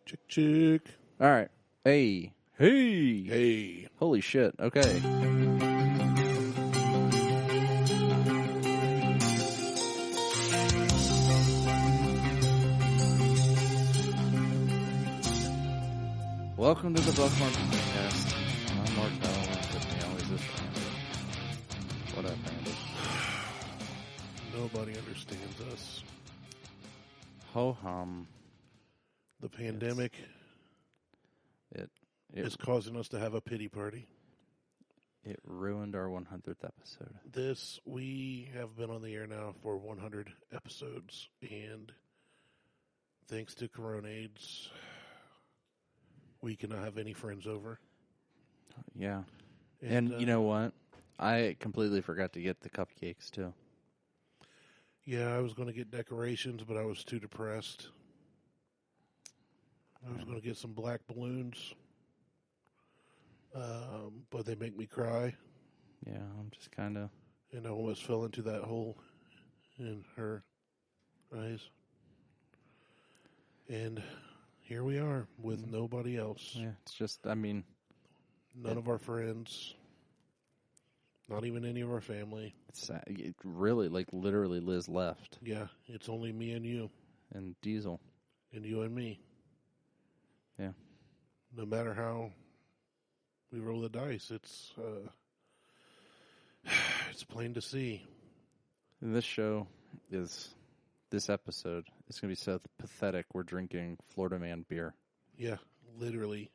Chick, chick. All right. Hey. Holy shit. Okay. Welcome to the Buckhorn podcast. I'm Martelle, and with me always is Randy. What up, Randy? Nobody understands us. Ho hum. The pandemic is causing us to have a pity party. It ruined our 100th episode. We have been on the air now for 100 episodes, and thanks to Coronades, we cannot have any friends over. Yeah. And you know what? I completely forgot to get the cupcakes, too. Yeah, I was going to get decorations, but I was too depressed. I was going to get some black balloons, but they make me cry. Yeah, I'm just kind of... And I almost fell into that hole in her eyes. And here we are with nobody else. Yeah, it's just, I mean... None of our friends. Not even any of our family. It's it really, like, literally Liz left. Yeah, it's only me and you. And Diesel. And you and me. Yeah. No matter how we roll the dice, it's plain to see. And this episode is going to be so pathetic. We're drinking Florida Man beer. Yeah, literally.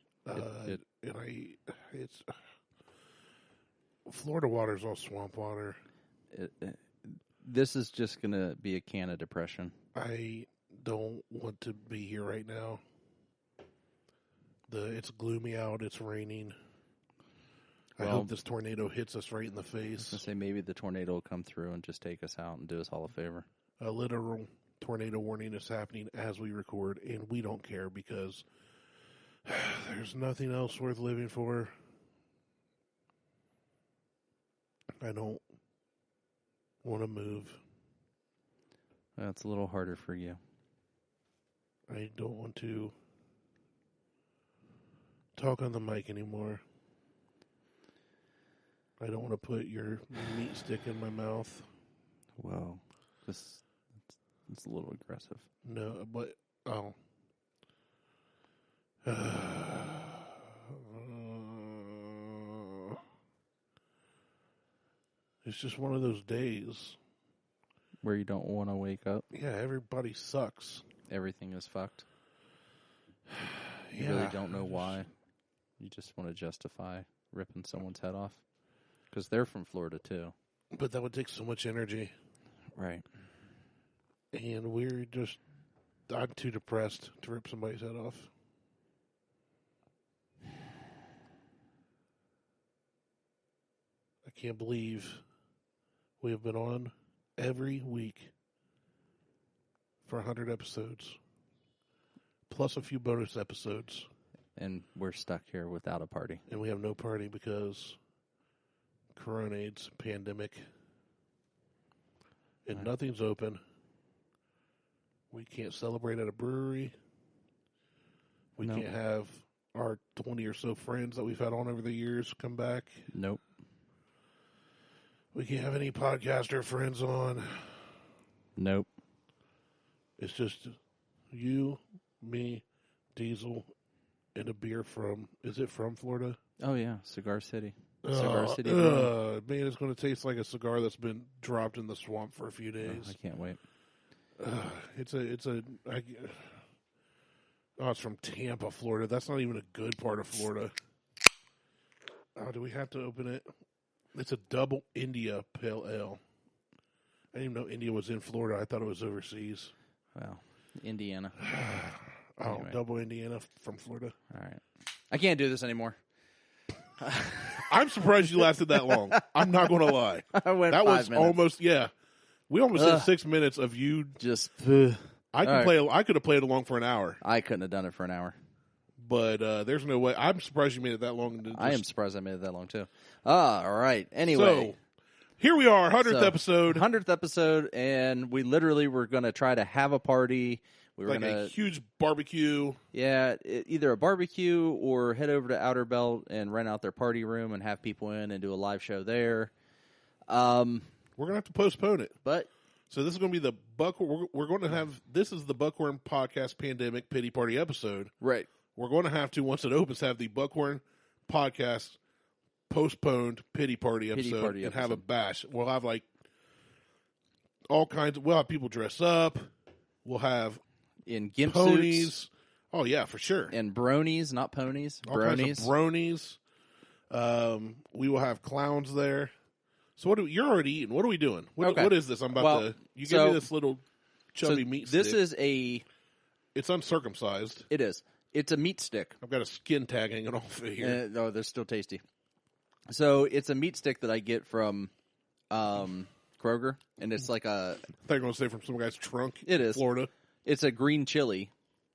Florida water is all swamp water. This is just going to be a can of depression. I don't want to be here right now. It's gloomy out. It's raining. I hope this tornado hits us right in the face. I was going to say maybe the tornado will come through and just take us out and do us all a favor. A literal tornado warning is happening as we record, and we don't care because there's nothing else worth living for. I don't want to move. That's a little harder for you. I don't want to talk on the mic anymore. I don't want to put your meat stick in my mouth. Wow. It's a little aggressive. No, but, it's just one of those days. Where you don't want to wake up? Yeah, everybody sucks. Everything is fucked. You Yeah. really don't know why. You just want to justify ripping someone's head off. Because they're from Florida, too. But that would take so much energy. Right. And I'm too depressed to rip somebody's head off. I can't believe we have been on every week for 100 episodes. Plus a few bonus episodes. And we're stuck here without a party. And we have no party because Coronades, pandemic, and nothing's open. We can't celebrate at a brewery. We can't have our 20 or so friends that we've had on over the years come back. Nope. We can't have any podcaster friends on. Nope. It's just you, me, Diesel, and a beer from, is it from Florida? Oh, yeah. Cigar City. Cigar City. Man, it's going to taste like a cigar that's been dropped in the swamp for a few days. I can't wait. It's from Tampa, Florida. That's not even a good part of Florida. Oh, do we have to open it? It's a double India Pale Ale. I didn't even know India was in Florida. I thought it was overseas. Well, Indiana. Anyway. Double Indiana from Florida. All right. I can't do this anymore. I'm surprised you lasted that long. I'm not going to lie. I went that 5 was minutes. almost, yeah. We almost did 6 minutes of you. Just. I could have played along for an hour. I couldn't have done it for an hour. But there's no way. I'm surprised you made it that long. I am surprised I made it that long, too. All right. Anyway. So, here we are, 100th episode. 100th episode, and we literally were going to try to have a party We were like gonna a huge barbecue. Yeah, either a barbecue or head over to Outer Belt and rent out their party room and have people in and do a live show there. We're going to have to postpone it. But So this is going to be the Buckhorn. We're going to have, this is the Buckhorn Podcast Pandemic Pity Party episode. right. We're going to have to, once it opens, have the Buckhorn Podcast postponed Pity Party episode and have a bash. We'll have like all kinds of, we'll have people dress up. We'll have In gimp ponies. suits. Oh, yeah, for sure. And bronies, not ponies. All bronies. kinds of bronies. We will have clowns there. So you're already eating. What are we doing? What is this? I'm about to. You gave me this little chubby meat stick. This is a. It's uncircumcised. It is. It's a meat stick. I've got a skin tag hanging off it here. No, they're still tasty. So it's a meat stick that I get from Kroger, and it's like a. I thought you were going to say from some guy's trunk. It is Florida. It's a green chili,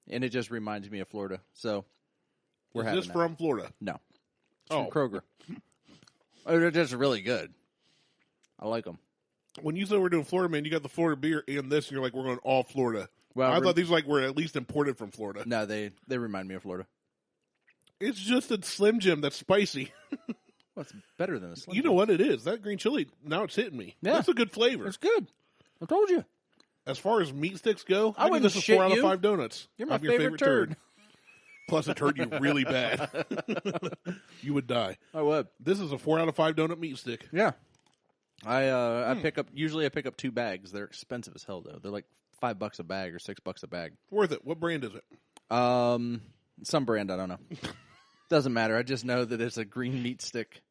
and it just reminds me of Florida. So we're having this from Florida? No. It's Oh. from Kroger. Oh, they're just really good. I like them. When you said we're doing Florida, man, you got the Florida beer and this, and you're like, we're going all Florida. Well, I thought these were at least imported from Florida. No, they remind me of Florida. It's just a Slim Jim that's spicy. Well, it's better than a Slim You know what it is? That green chili, now it's hitting me. Yeah. That's a good flavor. It's good. I told you. As far as meat sticks go, I give wouldn't this a shit 4 out of you. 5 donuts. You're my I'm your favorite turd. Plus, it hurt you really bad. You would die. I would. This is a 4 out of 5 donut meat stick. Yeah. I pick up 2 bags. They're expensive as hell though. They're like $5 a bag or $6 a bag. Worth it. What brand is it? Some brand I don't know. Doesn't matter. I just know that it's a green meat stick.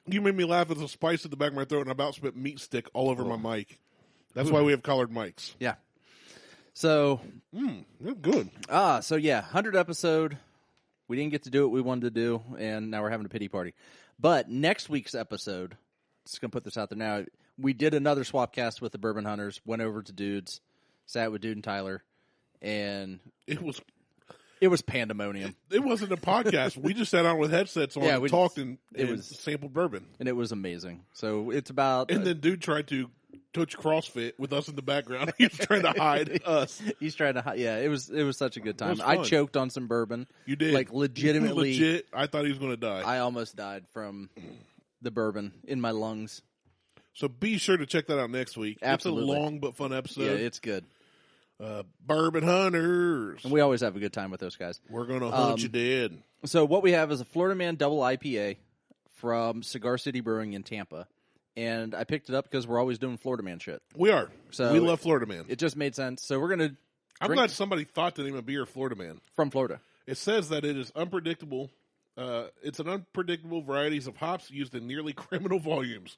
You made me laugh as a spice at the back of my throat, and I about spit meat stick all over my mic. That's why we have collared mics. Yeah. So They're good. so yeah, 100 episode. We didn't get to do what we wanted to do, and now we're having a pity party. But next week's episode, just gonna put this out there now. We did another swap cast with the Bourbon Hunters. Went over to Dudes, sat with Dude and Tyler, and It was. it was pandemonium. It wasn't a podcast. We just sat on with headsets on and talked and sampled bourbon. And it was amazing. So it's about... And then dude tried to touch CrossFit with us in the background. He was trying to hide us. He's trying to hide... Yeah, it was such a good time. was I fun. choked on some bourbon. You did. Like, legitimately... Legit. I thought he was going to die. I almost died from the bourbon in my lungs. So be sure to check that out next week. Absolutely. It's a long but fun episode. Yeah, it's good. Bourbon Hunters. And we always have a good time with those guys. We're going to hunt you dead. So what we have is a Florida Man Double IPA from Cigar City Brewing in Tampa. And I picked it up because we're always doing Florida Man shit. We are. So we love Florida Man. It just made sense. So we're going to I'm glad somebody thought to name a beer Florida Man. from Florida. It says that it is unpredictable. It's an unpredictable varieties of hops used in nearly criminal volumes.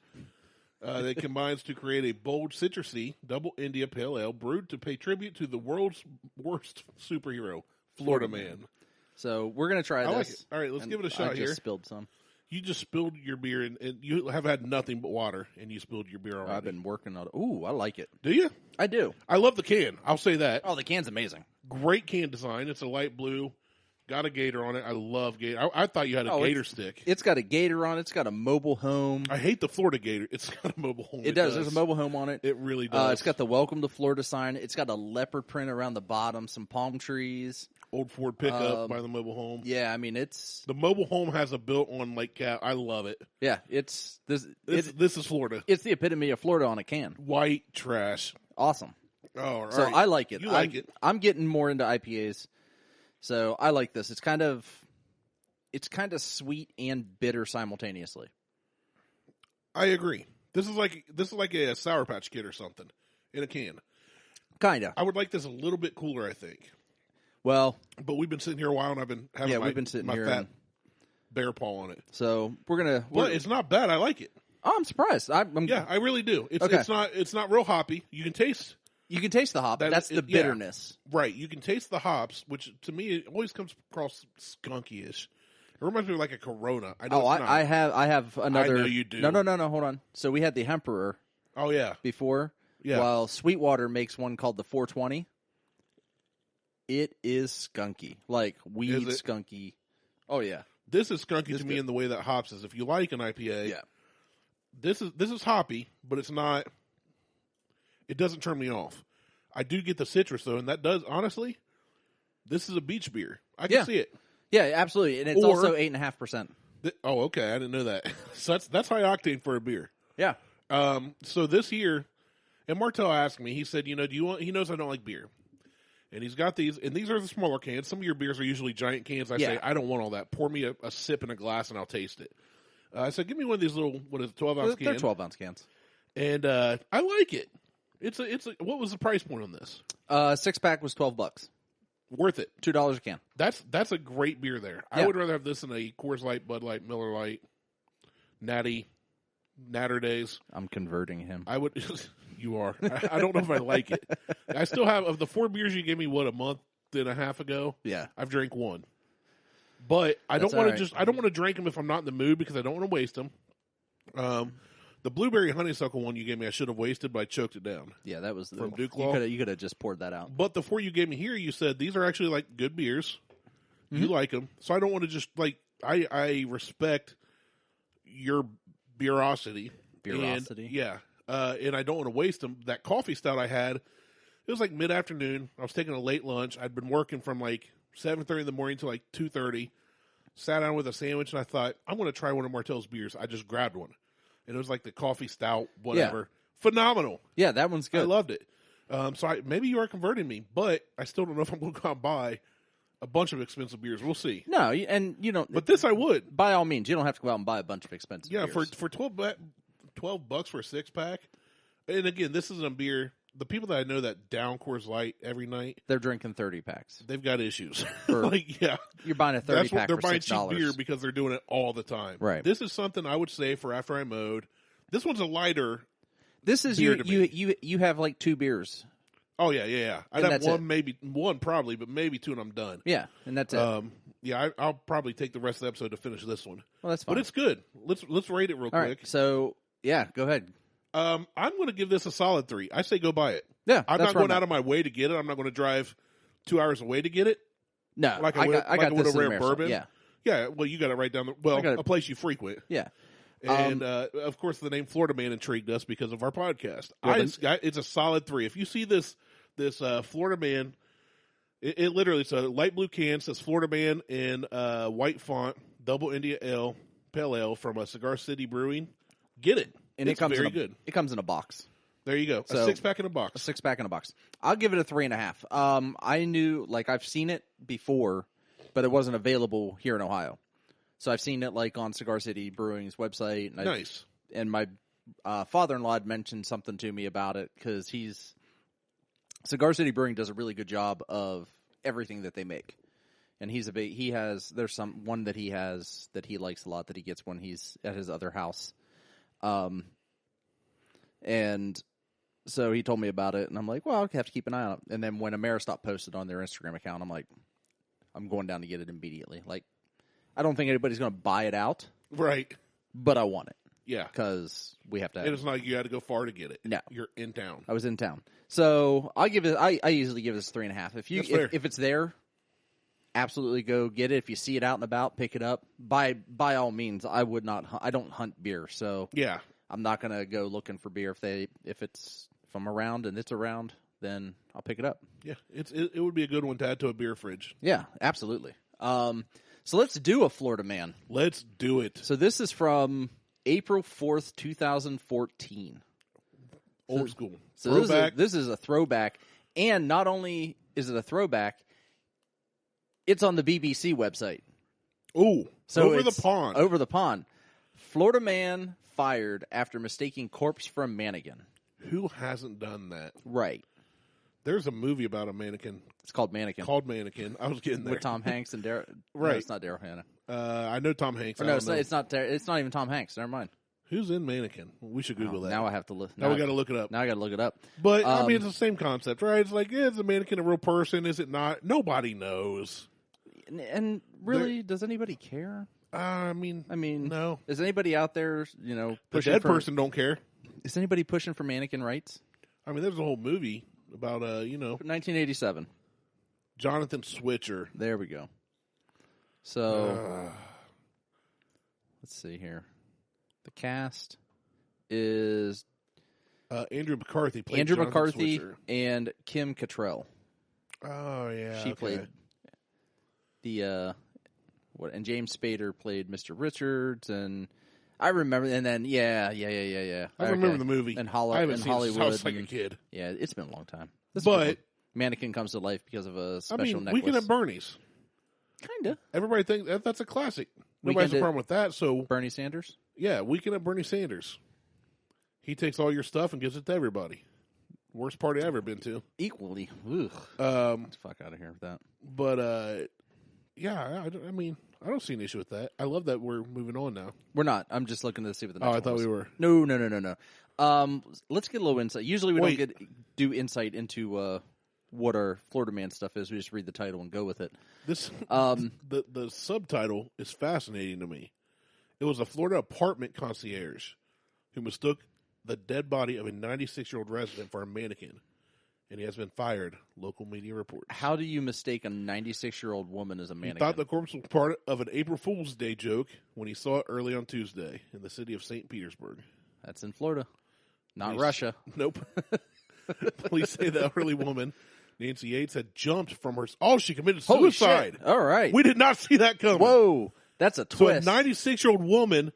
That combines to create a bold, citrusy Double India Pale Ale brewed to pay tribute to the world's worst superhero, Florida Man. So we're going to try this. I like it. All right, let's give it a shot I here. just spilled some. You just spilled your beer, and you have had nothing but water, and you spilled your beer already. I've been working on it. Ooh, I like it. Do you? I do. I love the can. I'll say that. Oh, the can's amazing. Great can design. It's a light blue. Got a gator on it. I love gator. I thought you had a gator stick. It's got a gator on it. It's got a mobile home. I hate the Florida gator. It's got a mobile home. It does. There's a mobile home on it. It really does. It's got the Welcome to Florida sign. It's got a leopard print around the bottom, some palm trees. Old Ford pickup by the mobile home. Yeah, I mean, it's... The mobile home has a built-on lake cap. I love it. Yeah, it's... This is Florida. It's the epitome of Florida on a can. White trash. Awesome. Oh, all so right. I like it. You like it. I'm getting more into IPAs. So I like this. It's kind of sweet and bitter simultaneously. I agree. This is like a Sour Patch Kid or something in a can. Kind of. I would like this a little bit cooler, I think. Well, but we've been sitting here a while, and I've been having my fat bear paw on it. So we're gonna. But it's not bad. I like it. Oh, I'm surprised. I really do. It's okay. It's not real hoppy. You can taste the hop. That's the bitterness, right? You can taste the hops, which to me it always comes across skunky-ish. It reminds me of like a Corona. I know. I have another. I know you do. No. Hold on. So we had the Emperor. Oh yeah. Before. Yeah. While Sweetwater makes one called the 420. It is skunky, like weed skunky. Oh yeah, this is skunky to me in the way that hops is. If you like an IPA, yeah, this is hoppy, but it's not. It doesn't turn me off. I do get the citrus though, and that does honestly. This is a beach beer. I can see it. Yeah, absolutely, and it's also 8.5%. Oh, okay. I didn't know that. So that's high octane for a beer. Yeah. So this year, and Martelle asked me. He said, "Do you want?" He knows I don't like beer, and he's got these. And these are the smaller cans. Some of your beers are usually giant cans. I say, I don't want all that. Pour me a sip in a glass, and I'll taste it. I said, "Give me one of these little 12-ounce cans." They're 12-ounce cans, and I like it. It's a. What was the price point on this? 6-pack was $12. Worth it. $2 a can. That's a great beer there. Yeah. I would rather have this than a Coors Light, Bud Light, Miller Lite, Natty, Natter Days. I'm converting him. I would. You are. I don't know if I like it. I still have, of the 4 beers you gave me, a month and a half ago? Yeah. I've drank one. But I don't want to I don't want to drink them if I'm not in the mood because I don't want to waste them. The blueberry honeysuckle one you gave me, I should have wasted, but I choked it down. Yeah, that was from Duke Law. You could have just poured that out. But the 4 you gave me here, you said these are actually like good beers. Mm-hmm. You like them, so I don't want to just like. I respect your beerosity. Beerosity, yeah. And I don't want to waste them. That coffee stout I had, it was like mid-afternoon. I was taking a late lunch. I'd been working from like 7:30 in the morning to like 2:30. Sat down with a sandwich, and I thought, I'm going to try one of Martelle's beers. I just grabbed one. And it was like the coffee stout, whatever. Yeah. Phenomenal. Yeah, that one's good. I loved it. So maybe you are converting me, but I still don't know if I'm going to go out and buy a bunch of expensive beers. We'll see. No, and you don't. But this I would. By all means, you don't have to go out and buy a bunch of expensive beers. Yeah, for $12 for a 6-pack. And again, this isn't a beer. The people that I know that down Coors Light every night, they're drinking 30 packs. They've got issues. Yeah, you're buying a 30 pack for $6. They're buying cheap beer because they're doing it all the time. Right. This is something I would say for after I mowed. This one's a lighter. This is you have like 2 beers. Oh yeah. I'd have one probably, but maybe 2, and I'm done. Yeah, and that's it. Yeah, I'll probably take the rest of the episode to finish this one. Well, that's fine. But it's good. Let's rate it real quick. Right, so yeah, go ahead. I'm going to give this a solid 3. I say go buy it. Yeah, I'm not going out of my way to get it. I'm not going to drive 2 hours away to get it. No, like I got this rare bourbon. Yeah. Well, you got it right down a place you frequent. Yeah, and of course, the name Florida Man intrigued us because of our podcast. It's a solid 3. If you see this Florida Man, it literally it's a light blue can, says Florida Man in white font, double India Ale, pale ale from Cigar City Brewing. Get it. And it's very good. It comes in a box. There you go. So, a 6-pack in a box. A 6-pack in a box. I'll give it a 3.5. I knew, like, I've seen it before, but it wasn't available here in Ohio. So I've seen it, like, on Cigar City Brewing's website. And nice. And my father-in-law had mentioned something to me about it because Cigar City Brewing does a really good job of everything that they make. And there's one that he has that he likes a lot that he gets when he's at his other house. And so he told me about it, and I'm like, well, I'll have to keep an eye on it. And then when Ameristop posted on their Instagram account, I'm like, I'm going down to get it immediately. Like, I don't think anybody's going to buy it out. Right. But I want it. Yeah. Because we have to have it. It's not like you had to go far to get it. No. You're in town. I was in town. So I'll give it, I usually give this 3.5. If it's there, absolutely go get it. If you see it out and about, pick it up. By all means, I don't hunt beer, so yeah, I'm not gonna go looking for beer. If I'm around and it's around, then I'll pick it up. Yeah, it would be a good one to add to a beer fridge. Yeah, absolutely. So let's do a Florida Man. Let's do it. So this is from April 4th, 2014. Old school. So throwback. This is a throwback, and not only is it a throwback, it's on the BBC website. Ooh, so over the pond. Over the pond. Florida man fired after mistaking corpse for a mannequin. Who hasn't done that? Right. There's a movie about a mannequin. It's called Mannequin. I was getting there. With Tom Hanks and Daryl. Right. No, it's not Daryl Hannah. I know Tom Hanks. No, it's not even Tom Hanks. Never mind. Who's in Mannequin? We should Google that. Now I have to look. Now we got to look it up. Now I got to look it up. But, I mean, it's the same concept, right? It's like, is a mannequin a real person? Is it not? Nobody knows. And really, does anybody care? I mean, no. Is anybody out there, the dead person don't care. Is anybody pushing for mannequin rights? I mean, there's a whole movie about, 1987. Jonathan Switcher. There we go. So, let's see here. The cast is Andrew McCarthy played Andrew Jonathan McCarthy Switzer. and Kim Cattrall. Oh, yeah. She played the and James Spader played Mr. Richards, and I remember, and then yeah. I remember the movie. And I haven't seen Hollywood. it since I was like a kid. Yeah, it's been a long time. But Mannequin comes to life because of a special necklace. Weekend at Bernie's. Kinda. Everybody thinks that's a classic. Nobody has a problem with that. So Bernie Sanders. Yeah, Weekend at Bernie Sanders. He takes all your stuff and gives it to everybody. Worst party I've ever been to. Equally. Ugh. Get the fuck out of here with that. But yeah, I mean, I don't see an issue with that. I love that we're moving on now. We're not. I'm just looking to see what the next one I thought was. we were. No. Let's get a little insight. Usually we Wait. don't do insight into what our Florida Man stuff is. We just read the title and go with it. This the subtitle is fascinating to me. It was a Florida apartment concierge who mistook the dead body of a 96-year-old resident for a mannequin, and he has been fired, local media reports. How do you mistake a 96-year-old woman as a mannequin? He thought the corpse was part of an April Fool's Day joke when he saw it early on Tuesday in the city of St. Petersburg. That's in Florida, not Russia. Nope. Police say the elderly woman, Nancy Yates, had jumped from her... Oh, she committed suicide. All right. We did not see that coming. Whoa. That's a twist. So a 96-year-old woman...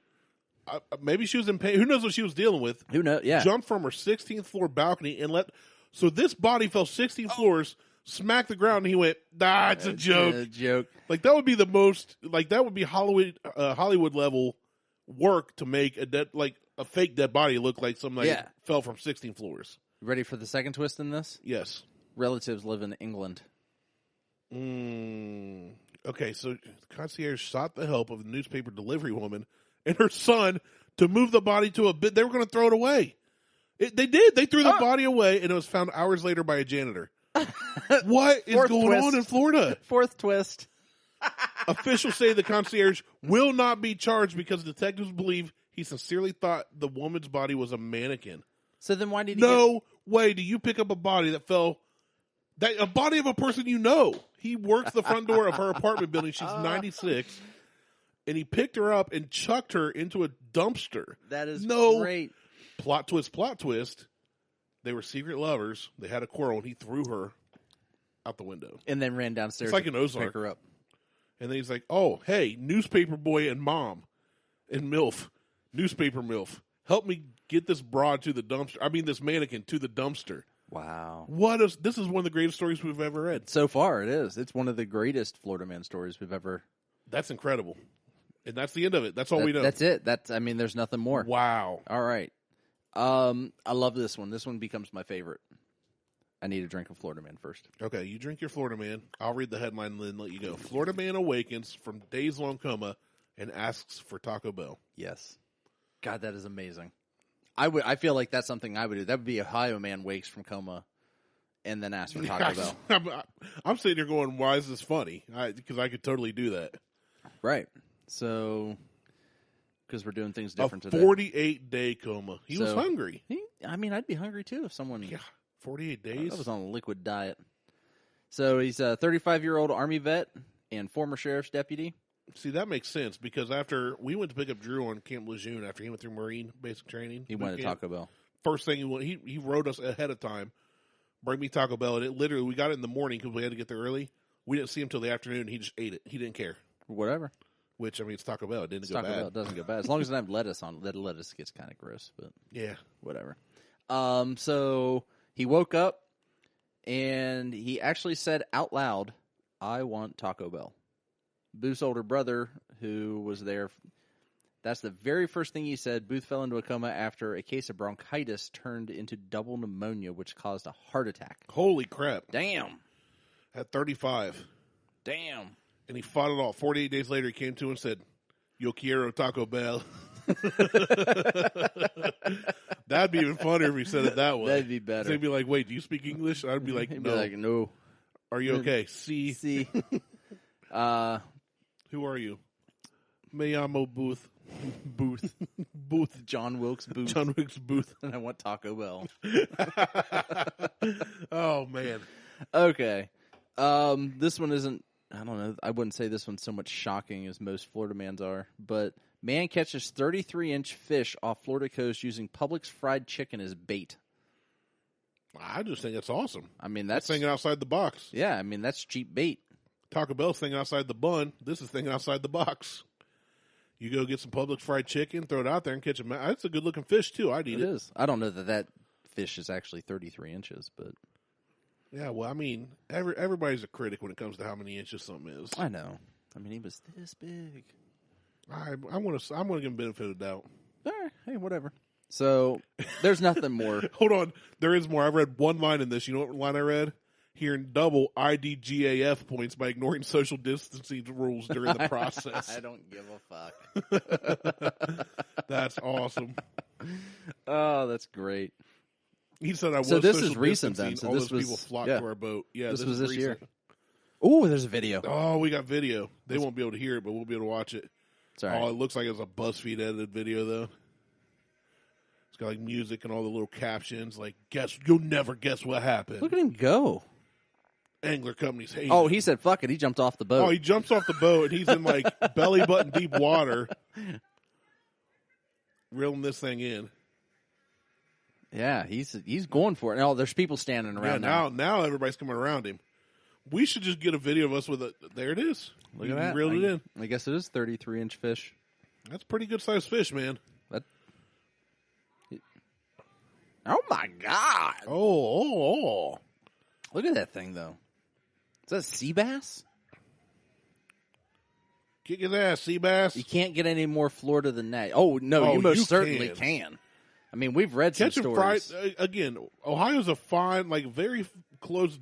maybe she was in pain. Who knows what she was dealing with? Who knows? Yeah. Jumped from her 16th floor balcony and let. So this body fell 16 floors, smacked the ground, and he went, "Ah, it's a joke." A joke. Like that would be the most. Like that would be Hollywood level work to make a fake dead body look like somebody fell from 16 floors. Ready for the second twist in this? Yes. Relatives live in England. Okay, so the concierge sought the help of the newspaper delivery woman and her son to move the body to a bit. They were going to throw it away. They did. They threw the body away, and it was found hours later by a janitor. What is going on in Florida? Fourth twist. Officials say the concierge will not be charged because detectives believe he sincerely thought the woman's body was a mannequin. So then why did he No way do you pick up a body that fell... a body of a person you know. He works the front door of her apartment building. She's 96. And he picked her up and chucked her into a dumpster. That is great. Plot twist. They were secret lovers. They had a quarrel, and he threw her out the window. And then ran downstairs It's like an to Ozark. pick her up. And then he's like, oh, hey, newspaper boy and mom and MILF, newspaper MILF, help me get this broad to the dumpster. I mean, this mannequin to the dumpster. Wow. This is one of the greatest stories we've ever read. So far, it is. It's one of the greatest Florida Man stories we've ever... That's incredible. And that's the end of it. That's all we know. That's it. There's nothing more. Wow. All right. I love this one. This one becomes my favorite. I need a drink of Florida Man first. Okay, you drink your Florida Man. I'll read the headline and then let you go. Florida man awakens from days-long coma and asks for Taco Bell. Yes. God, that is amazing. I feel like that's something I would do. That would be Ohio man wakes from coma and then asks for Taco Bell. I'm sitting here going, why is this funny? Because I could totally do that. Right. So, because we're doing things different today. A 48-day coma. He was hungry. I'd be hungry too if someone... Yeah, 48 days? I was on a liquid diet. So he's a 35-year-old Army vet and former sheriff's deputy. See, that makes sense because after we went to pick up Drew on Camp Lejeune after he went through Marine basic training. He went to Taco Bell. First thing he wrote us ahead of time, bring me Taco Bell. And it literally, we got it in the morning because we had to get there early. We didn't see him until the afternoon and he just ate it. He didn't care. Whatever. Which, I mean, it's Taco Bell. It didn't go Taco bad. Bell doesn't go bad. As long as it doesn't have lettuce on it. That lettuce gets kind of gross, but yeah. Whatever. So he woke up and he actually said out loud, I want Taco Bell. Booth's older brother, who was there, that's the very first thing he said. Booth fell into a coma after a case of bronchitis turned into double pneumonia, which caused a heart attack. Holy crap. Damn. At 35. Damn. And he fought it all. 48 days later, he came to and said, Yo quiero Taco Bell. That'd be even funnier if he said it that way. That'd be better. They'd be like, wait, do you speak English? I'd be like, He'd no. be like, no. Are you okay? See. Who are you? Me llamo Booth. Booth. John Wilkes Booth. John Wilkes Booth. And I want Taco Bell. Oh, man. Okay. This one isn't, I don't know, I wouldn't say this one's so much shocking as most Florida mans are, but man catches 33-inch fish off Florida coast using Publix fried chicken as bait. I just think it's awesome. I mean, That's that's thinking outside the box. yeah. I mean, that's cheap bait. Taco Bell's thinking outside the bun. This is thinking outside the box. You go get some Publix fried chicken, throw it out there, and catch a. That's a good looking fish too. I'd eat It it. is. I don't know that fish is actually 33 inches, but Yeah, well, I mean, everybody's a critic when it comes to how many inches something is. I know. I mean, he was this big. I'm gonna give him benefit of the doubt. All right, hey, whatever. So there's nothing more. Hold on, there is more. I read one line in this. You know what line I read? Hearing double IDGAF points by ignoring social distancing rules during the process. I don't give a fuck. That's awesome. Oh, that's great. He said I was. So this social is recent then. distancing. So all this those was people flocked yeah. to our boat. Yeah, This was is this year. recent. Oh, there's a video. Oh, we got video. They won't be able to hear it, but we'll be able to watch it. It's all right. Oh, it looks like it's a BuzzFeed edited video though. It's got like music and all the little captions. Like, you'll never guess what happened. Look at him go. Angler companies hate. Oh, him. he said, "Fuck it." He jumped off the boat. Oh, he jumps off the boat and he's in like belly button deep water, reeling this thing in. Yeah, he's going for it. Oh, there's people standing around now everybody's coming around him. We should just get a video of us with a. There it is. Look You at that. reeled it in. I guess it is 33-inch fish. That's pretty good sized fish, man. Oh my god! Oh. Look at that thing though. Is that sea bass? Kick his ass, sea bass. You can't get any more Florida than that. Oh no, Oh, you most you certainly can. I mean, we've read some Catching fried stories. again. Ohio's a fine, like very close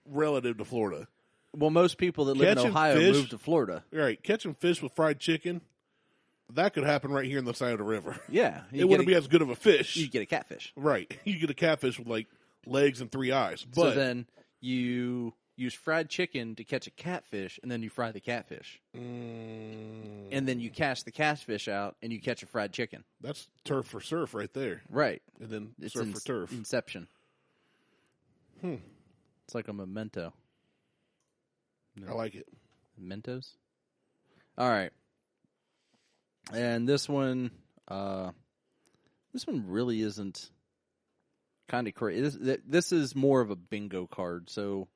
relative to Florida. Well, most people that live in Catching Ohio fish- move to Florida. Right, catching fish with fried chicken, that could happen right here on the side of the river. Yeah, It wouldn't be as good of a fish. You get a catfish. Right, you get a catfish with like legs and 3 eyes. So But then you use fried chicken to catch a catfish, and then you fry the catfish, and then you cast the catfish out, and you catch a fried chicken. that's turf for surf right there, Right. and then It's surf for turf. Inception. It's like a memento. I like it. Mentos. All right. And this one really isn't kind of crazy. This is more of a bingo card. So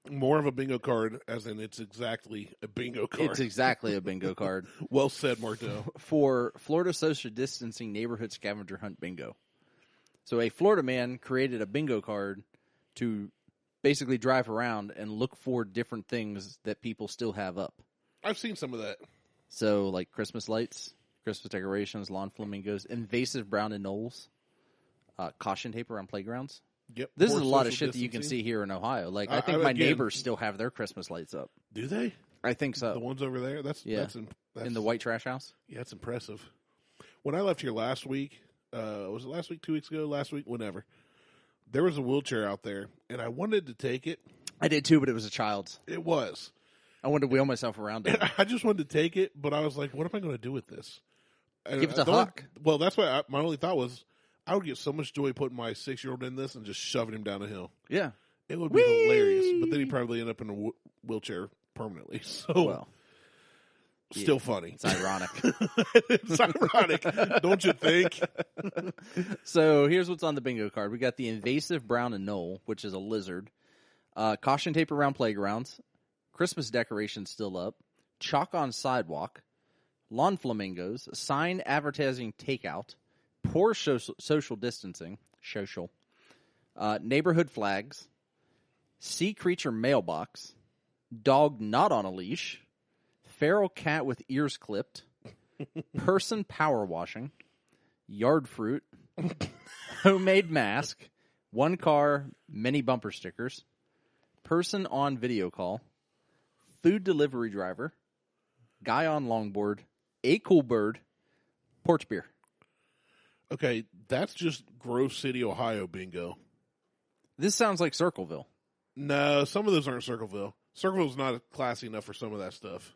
More of a bingo card, as in it's exactly a bingo card. it's exactly a bingo card Well said, Martelle. for Florida Social Distancing Neighborhood Scavenger Hunt Bingo. So a Florida man created a bingo card to basically drive around and look for different things that people still have up. I've seen some of that. So, like Christmas lights, Christmas decorations, lawn flamingos, invasive brown and knolls, caution tape around playgrounds. Yep. This is Poor a lot of social shit that you can distancing. see here in Ohio. Like, I think my again- neighbors still have their Christmas lights up. Do they? I think so. The ones over there? That's In the white trash house? Yeah, that's impressive. When I left here last week, was it last week, 2 weeks ago, last week, whenever, there was a wheelchair out there, and I wanted to take it. I did too, but it was a child's. It was. I wanted to wheel myself around it. And I just wanted to take it, but I was like, what am I going to do with this? And Give it to the only- Huck. Well, that's why my only thought was I would get so much joy putting my 6-year-old in this and just shoving him down a hill. Yeah. It would be hilarious, but then he'd probably end up in a wheelchair permanently. So, Well, still funny. it's ironic. It's ironic, don't you think? So here's what's on the bingo card. We got the invasive brown and knoll, which is a lizard. Caution tape around playgrounds. Christmas decorations still up. Chalk on sidewalk. Lawn flamingos. Sign advertising takeout. Poor social distancing. Social. Neighborhood flags. Sea creature mailbox. Dog not on a leash. Feral cat with ears clipped. Person power washing. Yard fruit. Homemade mask. One car, many bumper stickers. Person on video call. Food delivery driver. Guy on longboard. A cool bird. Porch beer. Okay, that's just Grove City, Ohio bingo. This sounds like Circleville. No, some of those aren't Circleville. Circleville's not classy enough for some of that stuff.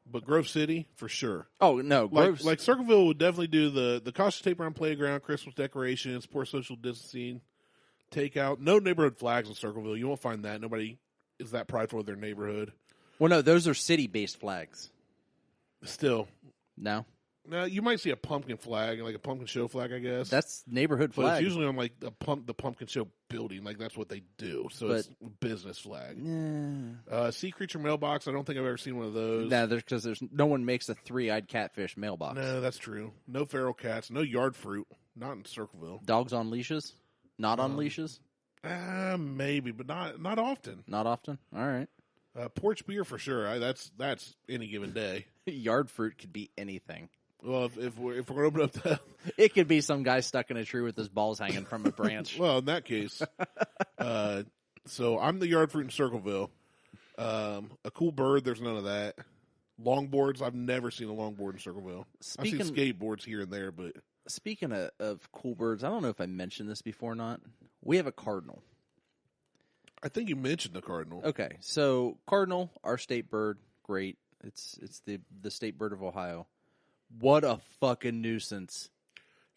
But Grove City, for sure. Oh, no. Grove's, Like Circleville would definitely do the caution tape around playground, Christmas decorations, poor social distancing, takeout. No neighborhood flags in Circleville. You won't find that. Nobody is that prideful of their neighborhood. well, no, those are city-based flags. Still, No? Now you might see a pumpkin flag, like a pumpkin show flag, I guess. That's neighborhood but flag. it's usually on like the pumpkin show building, like that's what they do. So it's a business flag. Sea creature mailbox. I don't think I've ever seen one of those. Nah, because there's no one makes a 3-eyed catfish mailbox. No, that's true. No feral cats. No yard fruit. Not in Circleville. Dogs on leashes? Not on leashes? Maybe, but not often. Not often. All right. Porch beer for sure. That's any given day. Yard fruit could be anything. Well, if we're gonna open up that, it could be some guy stuck in a tree with his balls hanging from a branch. Well, in that case, so I'm the yard fruit in Circleville. A cool bird. There's none of that. Longboards. I've never seen a longboard in Circleville. I've seen skateboards here and there, but speaking of cool birds, I don't know if I mentioned this before or not. We have a cardinal. I think you mentioned the cardinal. Okay, so cardinal, our state bird, great. It's the state bird of Ohio. What a fucking nuisance!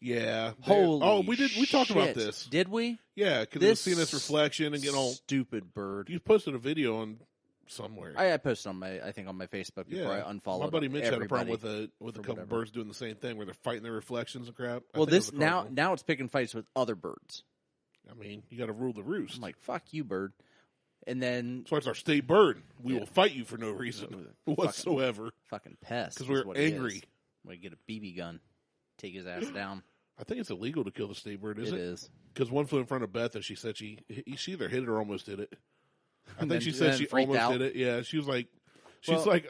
Yeah. Holy we talked about this. Did we? Yeah, because we've seen this reflection and getting all stupid bird. You posted a video on somewhere. I posted on my Facebook before I unfollowed. My buddy Mitch had a problem with a couple whatever. birds doing the same thing where they're fighting their reflections and crap. Well, this now it's picking fights with other birds. I mean, you got to rule the roost. I'm like, fuck you, bird. And then that's why it's our state bird. We will fight you for no reason whatsoever. Fucking pest. Because we're angry. We get a BB gun, take his ass down. I think it's illegal to kill the state bird, isn't it? It is. Because one flew in front of Beth, and she said she either hit it or almost hit it. I think she said she almost hit it. Yeah, she was like,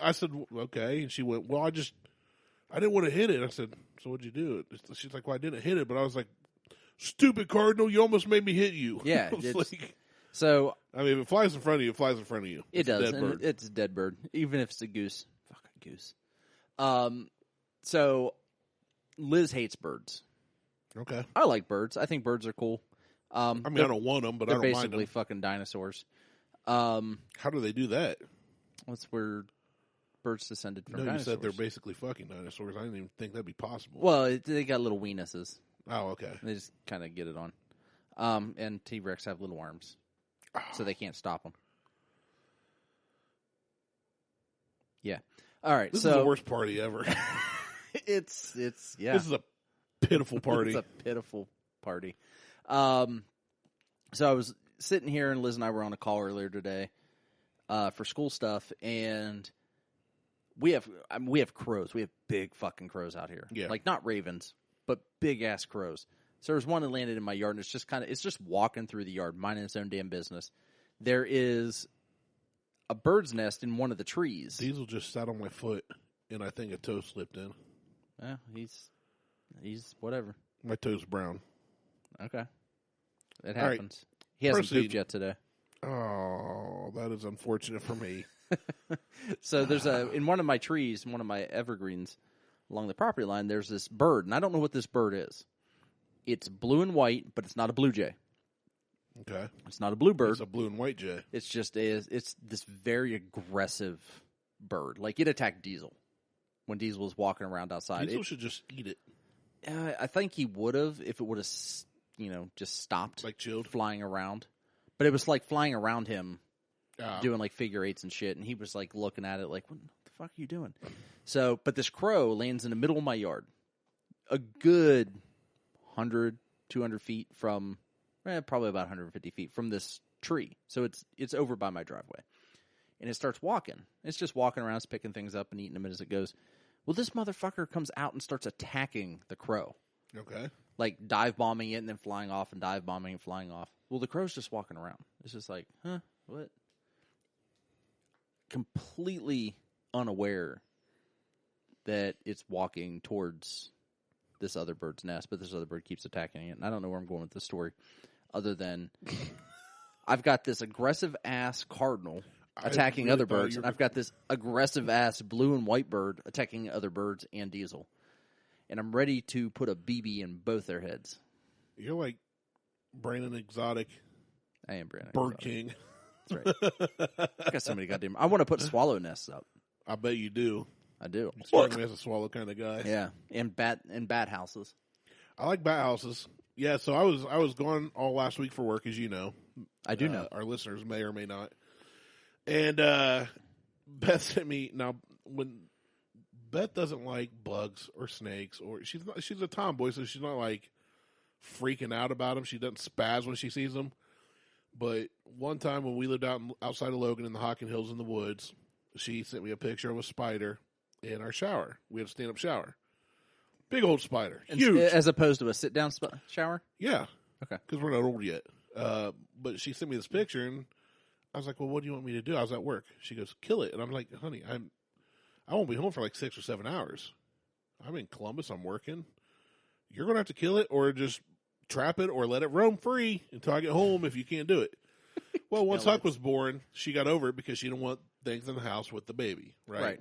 I said, okay, and she went, well, I didn't want to hit it. I said, so what'd you do? She's like, well, I didn't hit it, but I was like, stupid cardinal, you almost made me hit you. Yeah, so I mean, if it flies in front of you, it flies in front of you. It does. It's a dead bird, even if it's a goose. Fucking goose. So Liz hates birds. Okay. I like birds. I think birds are cool. I mean, I don't want them, but I don't mind them. They're basically fucking dinosaurs. How do they do that? That's where birds descended from dinosaurs. You said they're basically fucking dinosaurs. I didn't even think that'd be possible. Well, they got little weenuses. Oh, okay. They just kind of get it on. And T-Rex have little arms, so they can't stop them. Yeah. All right. This is the worst party ever. It's yeah. This is a pitiful party. It's a pitiful party. So I was sitting here, and Liz and I were on a call earlier today for school stuff, and we have crows. We have big fucking crows out here. Yeah. Like not ravens, but big ass crows. So there's one that landed in my yard, and it's just walking through the yard, minding its own damn business. There is a bird's nest in one of the trees. Diesel just sat on my foot, and I think a toe slipped in. Yeah, he's whatever. My toe's brown. Okay. It happens. Right. He hasn't pooped yet today. Oh, that is unfortunate for me. So there's in one of my trees, one of my evergreens along the property line, there's this bird, and I don't know what this bird is. It's blue and white, but it's not a blue jay. Okay. It's not a blue bird. It's a blue and white jay. It's just it's this very aggressive bird. Like it attacked Diesel when Diesel was walking around outside. Diesel should just eat it. I think he would have if it would have, just stopped, like chilled, flying around. But it was like flying around him, doing like figure eights and shit. And he was like looking at it like, "What the fuck are you doing?" So, but this crow lands in the middle of my yard, a good 100, 200 feet from, probably about 150 feet from this tree. So it's over by my driveway, and it starts walking. It's just walking around, it's picking things up and eating them as it goes. Well, this motherfucker comes out and starts attacking the crow. Okay. Like dive bombing it and then flying off and dive bombing and flying off. Well, the crow's just walking around. It's just like, what? Completely unaware that it's walking towards this other bird's nest, but this other bird keeps attacking it. And I don't know where I'm going with this story other than I've got this aggressive ass cardinal attacking other birds, and I've got this aggressive-ass blue and white bird attacking other birds and Diesel. And I'm ready to put a BB in both their heads. You're like Brandon Exotic. I am Brandon Bird Exotic. King. That's right. I got somebody goddamn... I want to put swallow nests up. I bet you do. I do. You strike me as a swallow kind of guy. Yeah, and bat houses. I like bat houses. Yeah, so I was gone all last week for work, as you know. I do know. Our listeners may or may not. And Beth sent me, now, when Beth doesn't like bugs or snakes, or she's a tomboy, so she's not like freaking out about them. She doesn't spaz when she sees them. But one time when we lived outside of Logan in the Hockin Hills in the woods, she sent me a picture of a spider in our shower. We had a stand-up shower. Big old spider. Huge. As opposed to a sit-down shower? Yeah. Okay. Because we're not old yet. But she sent me this picture, and I was like, well, what do you want me to do? I was at work. She goes, kill it. And I'm like, honey, I won't be home for like 6 or 7 hours. I'm in Columbus. I'm working. You're going to have to kill it or just trap it or let it roam free until I get home if you can't do it. Well, once Huck was born, she got over it because she didn't want things in the house with the baby, right?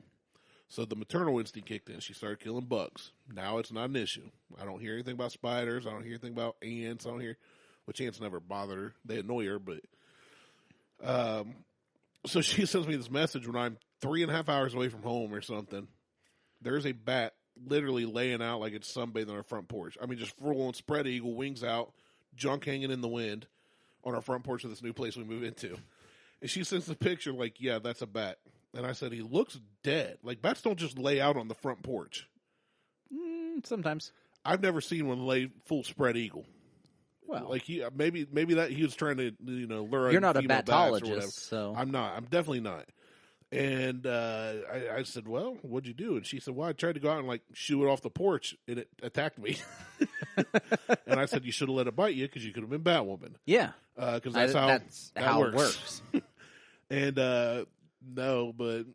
So the maternal instinct kicked in. She started killing bugs. Now it's not an issue. I don't hear anything about spiders. I don't hear anything about ants. Which ants never bother her. They annoy her, but so she sends me this message when I'm 3.5 hours away from home or something. There's a bat literally laying out like it's sunbathing on our front porch. I mean, just full on spread eagle, wings out, junk hanging in the wind on our front porch of this new place we move into. And she sends the picture like, yeah, that's a bat. And I said, he looks dead. Like, bats don't just lay out on the front porch. Sometimes. I've never seen one lay full spread eagle. Well, like maybe that he was trying to lure. You're not a batologist, so I'm not. I'm definitely not. And I said, well, what'd you do? And she said, well, I tried to go out and like shoo it off the porch, and it attacked me. And I said, you should have let it bite you because you could have been Batwoman. Yeah, because that's how it works. And no, but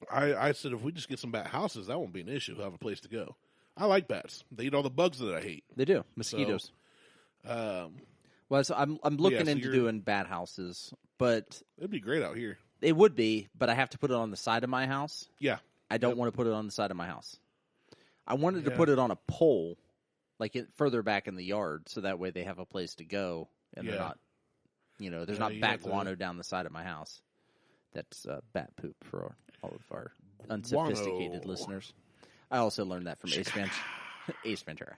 I said, if we just get some bat houses, that won't be an issue. We'll have a place to go. I like bats. They eat all the bugs that I hate. They do. Mosquitoes. Well, so I'm looking into doing bat houses, but it'd be great out here. It would be, but I have to put it on the side of my house. Yeah. I don't want to put it on the side of my house. I wanted to put it on a pole, like further back in the yard, so that way they have a place to go, and they're not, there's not bat guano down the side of my house. That's bat poop for all of our unsophisticated listeners. I also learned that from Ace Ventura.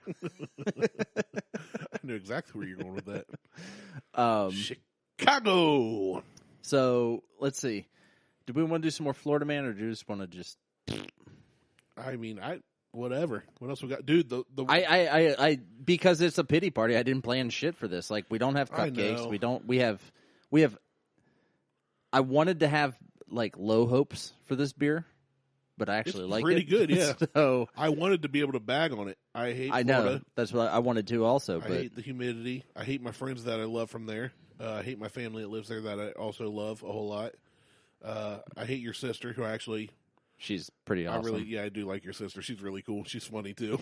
I knew exactly where you're going with that. Chicago. So let's see. Do we want to do some more Florida Man, or do you just want to just? I mean, whatever. What else we got, dude? I because it's a pity party. I didn't plan shit for this. Like, we don't have cupcakes. We have. I wanted to have like low hopes for this beer, but I actually like it. Pretty good, yeah. So I wanted to be able to bag on it. I hate Florida. know. That's what I wanted to also. I hate the humidity. I hate my friends that I love from there. I hate my family that lives there that I also love a whole lot. I hate your sister, who she's pretty awesome. I do like your sister. She's really cool. She's funny too.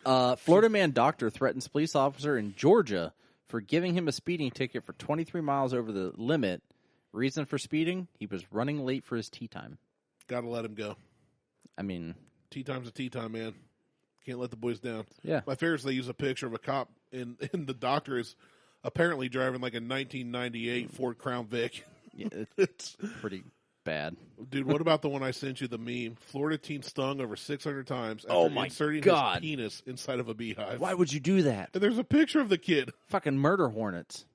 Florida man doctor threatens police officer in Georgia for giving him a speeding ticket for 23 miles over the limit. Reason for speeding? He was running late for his tea time. Gotta let him go. I mean, tea time's a tea time, man. Can't let the boys down. Yeah. My favorite is they use a picture of a cop, and the doctor is apparently driving like a 1998 Ford Crown Vic. Yeah, it's pretty bad. Dude, what about the one I sent you, the meme? Florida teen stung over 600 times after inserting his penis inside of a beehive. Why would you do that? And there's a picture of the kid. Fucking murder hornets.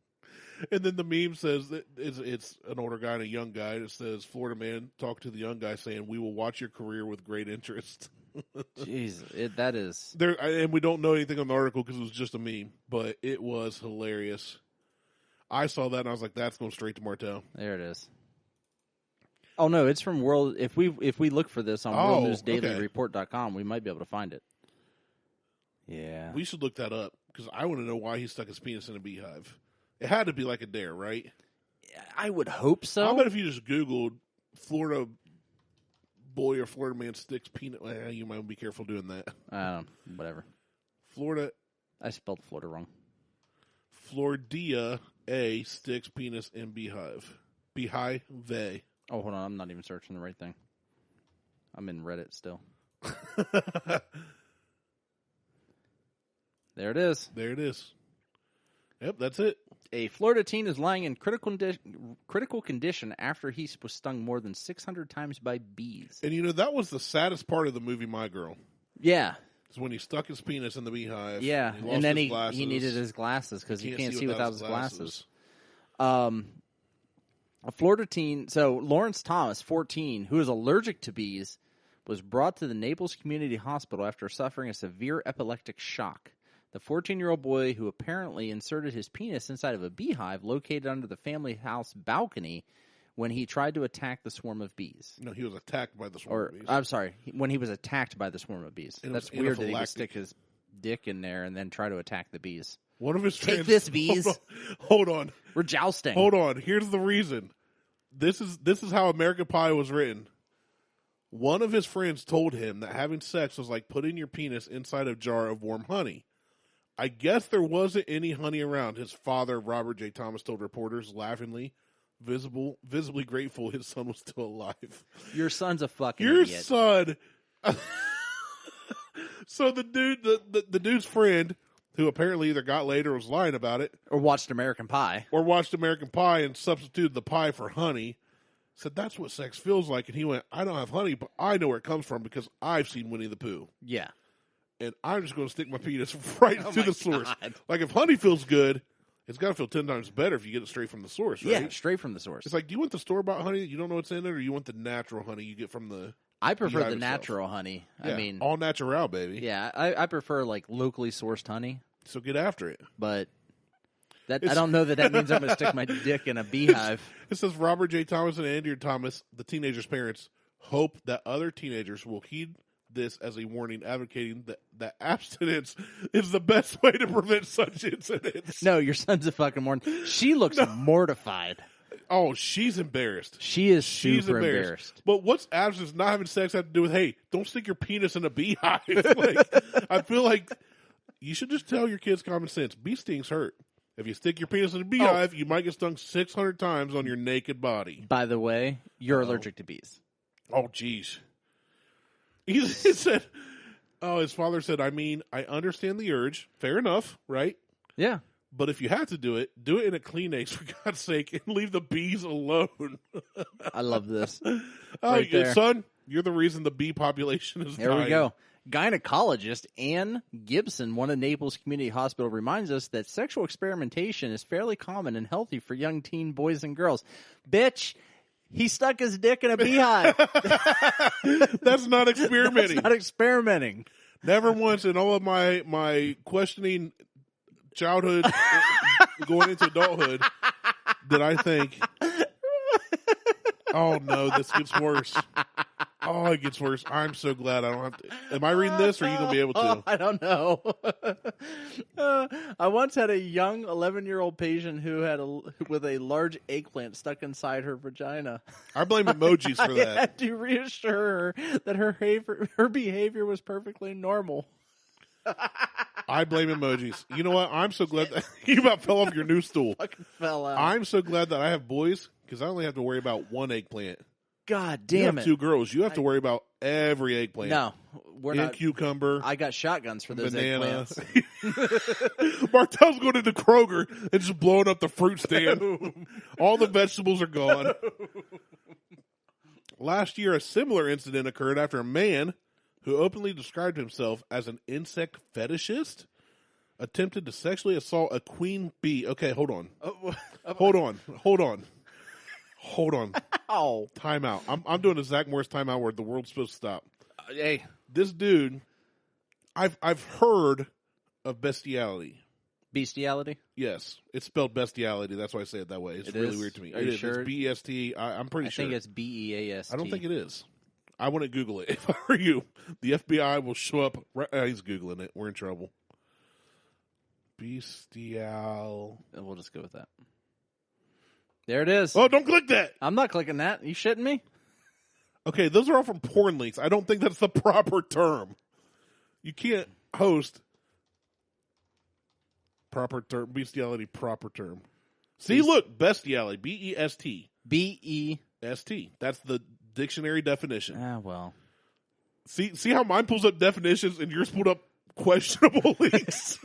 And then the meme says that it's an older guy and a young guy. It says, Florida man talking to the young guy saying, we will watch your career with great interest. Jeez, that is... And we don't know anything on the article because it was just a meme, but it was hilarious. I saw that and I was like, that's going straight to Martelle. There it is. Oh, no, it's from World... If we look for this on worldnewsdailyreport.com, we might be able to find it. Yeah. We should look that up because I want to know why he stuck his penis in a beehive. It had to be like a dare, right? I would hope so. How about if you just Googled Florida boy or Florida man sticks peanut? Well, you might be careful doing that. Whatever. Florida. I spelled Florida wrong. Florida A sticks penis in beehive. Beehive. Oh, hold on. I'm not even searching the right thing. I'm in Reddit still. There it is. There it is. Yep, that's it. A Florida teen is lying in critical condition after he was stung more than 600 times by bees. And that was the saddest part of the movie My Girl. Yeah. It's when he stuck his penis in the beehive. Yeah, and then he needed his glasses because he can't see without his glasses. A Florida teen, so Lawrence Thomas, 14, who is allergic to bees, was brought to the Naples Community Hospital after suffering a severe epileptic shock. The 14-year-old boy, who apparently inserted his penis inside of a beehive located under the family house balcony when he tried to attack the swarm of bees. No, he was attacked by the swarm of bees. I'm sorry, when he was attacked by the swarm of bees. That's weird that he would stick his dick in there and then try to attack the bees. One of his Take this, bees. Hold on. We're jousting. Hold on. Here's the reason. This is how American Pie was written. One of his friends told him that having sex was like putting your penis inside a jar of warm honey. I guess there wasn't any honey around. His father, Robert J. Thomas, told reporters laughingly, visibly grateful his son was still alive. Your son's a fucking Your idiot. son. So the dude's friend, who apparently either got laid or was lying about it, Or watched American Pie. And substituted the pie for honey, said that's what sex feels like. And he went, I don't have honey, but I know where it comes from because I've seen Winnie the Pooh. Yeah. And I'm just going to stick my penis right to the source. God. Like, if honey feels good, it's got to feel 10 times better if you get it straight from the source, right? Yeah, straight from the source. It's like, do you want the store-bought honey that you don't know what's in it, or you want the natural honey you get from the... I prefer the itself? natural honey. Yeah, I mean... all natural, baby. Yeah, I prefer, like, locally sourced honey. So get after it. But I don't know that means I'm going to stick my dick in a beehive. It says Robert J. Thomas and Andrew Thomas, the teenagers' parents, hope that other teenagers will heed this as a warning, advocating that abstinence is the best way to prevent such incidents. No, your son's a fucking moron. She looks mortified. Oh, she's embarrassed. She is super embarrassed. But what's abstinence not having sex have to do with, hey, don't stick your penis in a beehive? Like, I feel like you should just tell your kids common sense. Bee stings hurt. If you stick your penis in a beehive, you might get stung 600 times on your naked body. By the way, you're allergic to bees. Oh, jeez. He said, his father said, I mean, I understand the urge. Fair enough, right? Yeah. But if you have to do it in a Kleenex, for God's sake, and leave the bees alone. I love this. Right there. Son, you're the reason the bee population is dying. There we go. Gynecologist Ann Gibson, one of Naples Community Hospital, reminds us that sexual experimentation is fairly common and healthy for young teen boys and girls. Bitch, he stuck his dick in a beehive. That's not experimenting. That's not experimenting. Never once in all of my questioning childhood going into adulthood did I think, oh no, this gets worse. Oh, it gets worse. I'm so glad I don't have to. Am I reading this, or are you going to be able to? I don't know. I once had a young 11-year-old patient who had with a large eggplant stuck inside her vagina. I blame emojis for that. I had to reassure her that her behavior was perfectly normal. I blame emojis. You know what? I'm so glad that you about fell off your new stool. Fucking fell out. I'm so glad that I have boys because I only have to worry about one eggplant. God You damn have it. two girls. You have to worry about every eggplant. No, we're and not. cucumber. I got shotguns for those banana. eggplants. Martelle's going into Kroger and just blowing up the fruit stand. All the vegetables are gone. Last year, a similar incident occurred after a man who openly described himself as an insect fetishist attempted to sexually assault a queen bee. Okay, hold on. Hold on. Ow. Time out. I'm doing a Zach Morris timeout where the world's supposed to stop. Hey. This dude, I've heard of bestiality. Bestiality? Yes. It's spelled bestiality. That's why I say it that way. It's really weird to me. Are you sure? It's B-E-S-T. I'm pretty sure. I think it's B-E-A-S-T. I don't think it is. I wouldn't Google it. If I were you, the FBI will show up. He's Googling it. We're in trouble. Bestial. We'll just go with that. There it is. Oh, don't click that. I'm not clicking that. You shitting me? Okay, those are all from porn links. I don't think that's the proper term. You can't host proper term, bestiality proper term. See, look, bestiality, B-E-S-T. B-E-S-T. That's the dictionary definition. Ah, well. See how mine pulls up definitions and yours pulled up questionable links?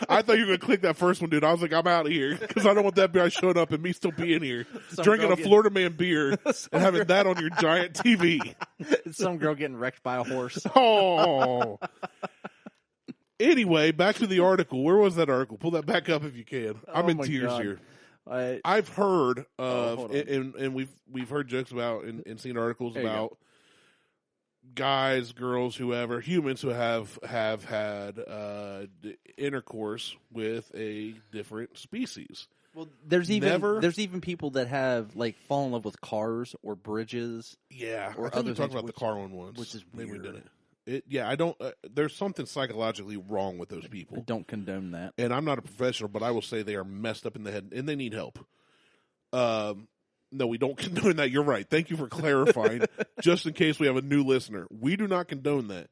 I thought you were going to click that first one, dude. I was like, I'm out of here because I don't want that guy showing up and me still being here, drinking a Florida Man beer and having that on your giant TV. Some girl getting wrecked by a horse. Oh. Anyway, back to the article. Where was that article? Pull that back up if you can. I'm in tears here. I've heard of, and we've heard jokes about and seen articles about guys, girls, whoever, humans who have had intercourse with a different species. Well, there's even people that have like fallen in love with cars or bridges. Yeah, or I think other we talked things, about the car one once, which is maybe we weird. didn't. I don't. There's something psychologically wrong with those people. I don't condone that. And I'm not a professional, but I will say they are messed up in the head and they need help. No, we don't condone that. You're right. Thank you for clarifying. Just in case we have a new listener, we do not condone that.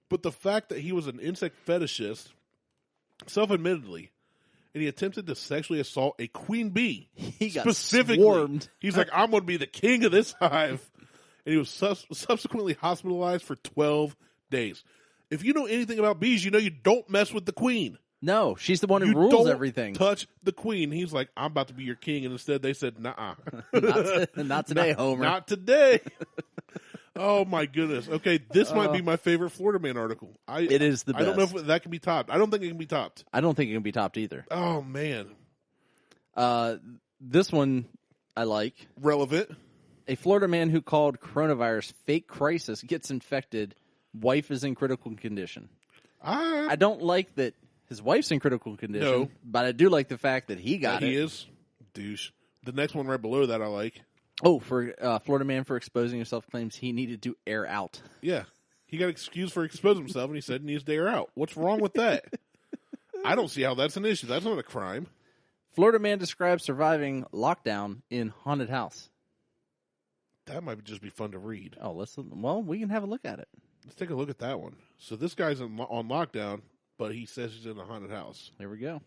But the fact that he was an insect fetishist, self-admittedly, and he attempted to sexually assault a queen bee. He got specifically. swarmed. He's like, I'm going to be the king of this hive. And he was subsequently hospitalized for 12 days. If you know anything about bees, you know you don't mess with the queen. No, she's the one who You rules don't everything. touch the queen. He's like, I'm about to be your king. And instead they said, nah. Not today, Homer. Not today. Oh, my goodness. Okay, this might be my favorite Florida Man article. It is the best. I don't know if that can be topped. I don't think it can be topped. I don't think it can be topped either. Oh, man. This one I like. Relevant. A Florida man who called coronavirus fake crisis gets infected. Wife is in critical condition. I don't like that his wife's in critical condition, No. but I do like the fact that he got it. He is. Douche. The next one right below that I like. Oh, for Florida man for exposing himself claims he needed to air out. Yeah. He got excused for exposing himself, and he said he needs to air out. What's wrong with that? I don't see how that's an issue. That's not a crime. Florida man describes surviving lockdown in haunted house. That might just be fun to read. Oh, we can have a look at it. Let's take a look at that one. So this guy's on lockdown, but he says he's in a haunted house. There we go.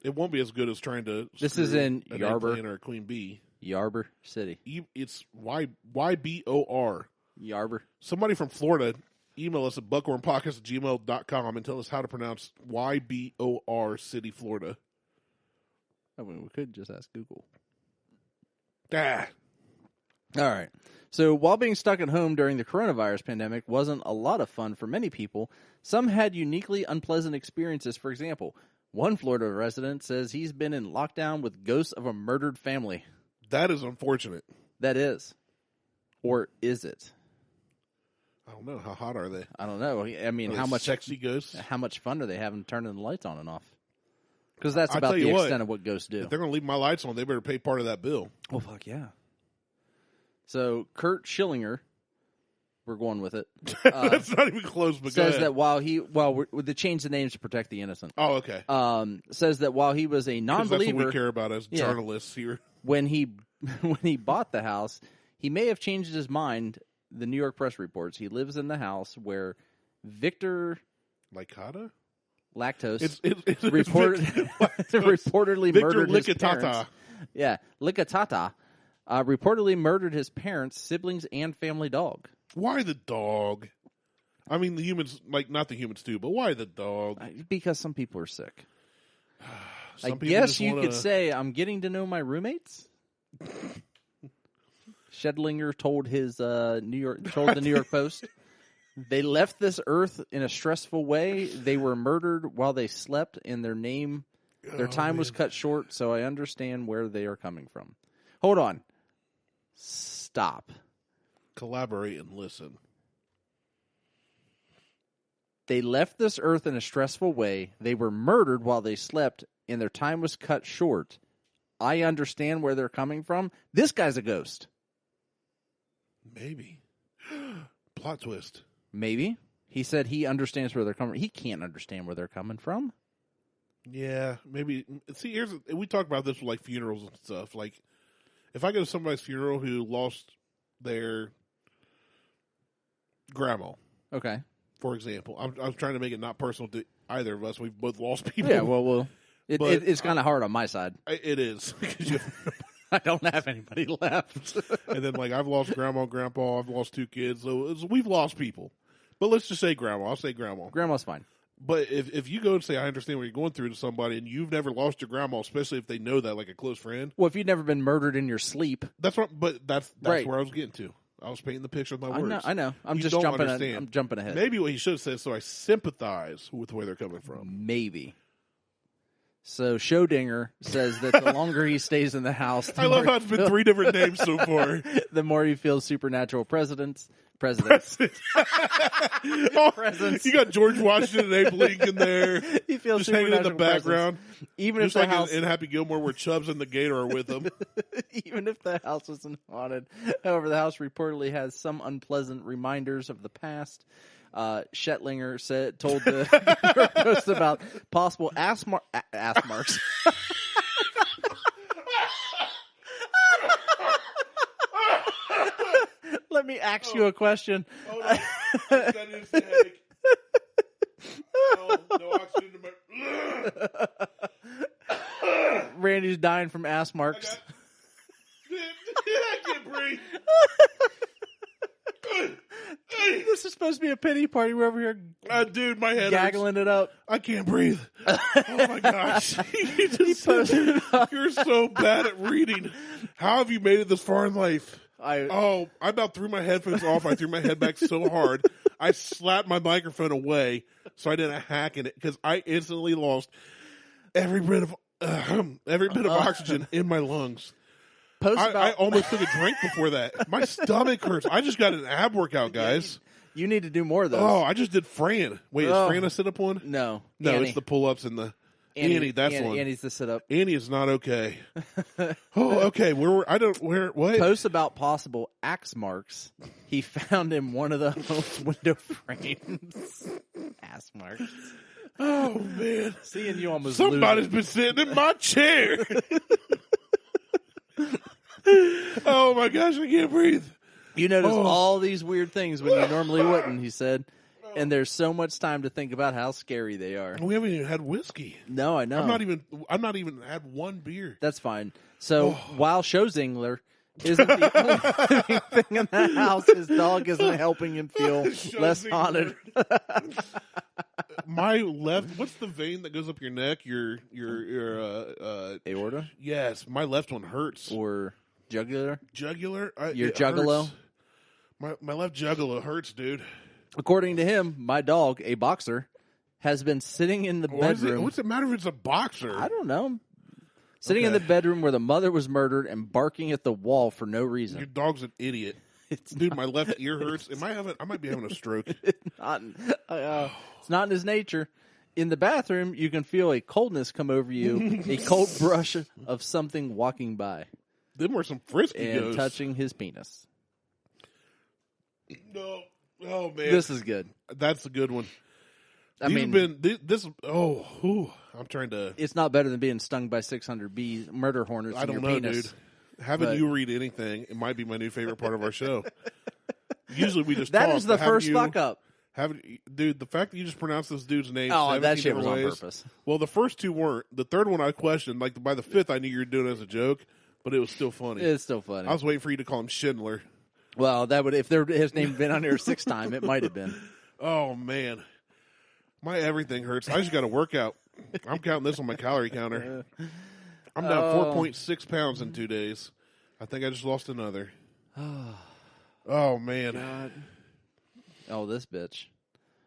It won't be as good as trying to. This is in an Yarbor eggplant or a queen bee. Yarbor City. It's YBOR. Yarbor. Somebody from Florida, email us at buckhornpodcast@gmail.com and tell us how to pronounce YBOR City, Florida. I mean, we could just ask Google. Ah. All right. So while being stuck at home during the coronavirus pandemic wasn't a lot of fun for many people, some had uniquely unpleasant experiences. For example, one Florida resident says he's been in lockdown with ghosts of a murdered family. That is unfortunate. That is. Or is it? I don't know. How hot are they? I don't know. I mean, how much sexy ghosts? How much fun are they having turning the lights on and off? Because that's I'll about tell you the what, extent of what ghosts do. If they're going to leave my lights on, they better pay part of that bill. Oh, fuck yeah. So Kurt Schillinger, we're going with it. That's not even close, but says that they changed the names to protect the innocent. Oh, okay. Says that while he was a non-believer, that's what we care about as journalists here. When he bought the house, he may have changed his mind. The New York Press reports he lives in the house where Victor Licata? Lactose it's reportedly Victor murdered his Licatata. parents. Yeah, Licatata reportedly murdered his parents, siblings, and family dog. Why the dog? I mean, the humans, not the humans too, but why the dog? Because some people are sick. Some I people guess just you wanna... could say I'm getting to know my roommates. Schedlinger told the New York Post, they left this earth in a stressful way. They were murdered while they slept, and their time was cut short. So I understand where they are coming from. Hold on, stop. Collaborate and listen. They left this earth in a stressful way. They were murdered while they slept, and their time was cut short. I understand where they're coming from. This guy's a ghost. Maybe. Plot twist. Maybe. He said he understands where they're coming from. He can't understand where they're coming from. Yeah, maybe. See, we talk about this with funerals and stuff. If I go to somebody's funeral who lost their grandma, okay, for example, I'm trying to make it not personal to either of us. We've both lost people. Yeah, well, it's kind of hard on my side. It is. I don't have anybody left. And then, I've lost grandma, grandpa. I've lost 2 kids. So we've lost people. But let's just say grandma. I'll say grandma. Grandma's fine. But if you go and say, I understand what you're going through to somebody, and you've never lost your grandma, especially if they know that, a close friend. Well, if you've never been murdered in your sleep. That's right. But that's right. where I was getting to. I was painting the picture with my words. I know. I'm jumping ahead. Maybe what he should have said, so I sympathize with where they're coming from. Maybe. So Schrodinger says that the longer he stays in the house, the I love more how it's been 3 different names so far. the more he feels supernatural presidents. Oh, Presents. you got George Washington and Abe Lincoln there. He feels Just hanging in the supernatural background. presence. Even Just if the like house, in Happy Gilmore where Chubbs and the Gator are with him. even if the house isn't haunted. However, the house reportedly has some unpleasant reminders of the past. Shetlinger told the New York Post about possible ass marks. Let me ask you a question. Hold on. That is the headache. Oh, no oxygen in my... Randy's dying from ass marks. I can't breathe. This is supposed to be a pity party. We're over here Dude, my head gaggling it up. I can't breathe. Oh my gosh. You're so bad at reading. How have you made it this far in life? I about threw my headphones off. I threw my head back so hard. I slapped my microphone away so I didn't hack in it because I instantly lost every bit of oxygen in my lungs. I almost took a drink before that. My stomach hurts. I just got an ab workout, guys. You need to do more of those. Oh, I just did Fran. Wait, is Fran a sit-up one? No. No, Annie. it's the pull-ups and the... Annie, that's one. Annie's the sit-up. Annie is not okay. Oh, okay. What? Posts about possible axe marks he found in one of the home's window frames. Ass marks. Oh, man. Seeing you almost Somebody's been sitting in my chair. Oh, my gosh. I can't breathe. You notice all these weird things when you normally wouldn't, he said. And there's so much time to think about how scary they are. We haven't even had whiskey. No, I know. I'm not even had one beer. That's fine. So while Schozingler isn't the only thing in the house, his dog isn't helping him feel less haunted. My left, what's the vein that goes up your neck? Your Aorta? Yes, my left one hurts. Or jugular? Jugular? Your juggalo? My left juggalo hurts, dude. According to him, my dog, a boxer, has been sitting in the bedroom. What's it matter if it's a boxer? I don't know. Sitting in the bedroom where the mother was murdered and barking at the wall for no reason. Your dog's an idiot. Dude, my left ear hurts. I might be having a stroke. It's not in his nature. In the bathroom, you can feel a coldness come over you, a cold brush of something walking by. Them were some frisky and goes. touching his penis. No. Oh, man. This is good. That's a good one. I'm trying to... It's not better than being stung by 600 bees, murder hornets in your penis. Dude. Having you read anything, it might be my new favorite part of our show. Usually we just talk. That is the first fuck up. Dude, the fact that you just pronounced this dude's name 17 that shit was different on ways. purpose. Well, the first two weren't. The third one I questioned. Like, by the fifth, I knew you were doing it as a joke, but it was still funny. It's still funny. I was waiting for you to call him Schindler. Well, that would if his name had been on here a sixth time, it might have been. Oh, man. My everything hurts. I just got to work out. I'm counting this on my calorie counter. I'm down 4.6 pounds in 2 days. I think I just lost another. Oh, man. God. Oh, this bitch.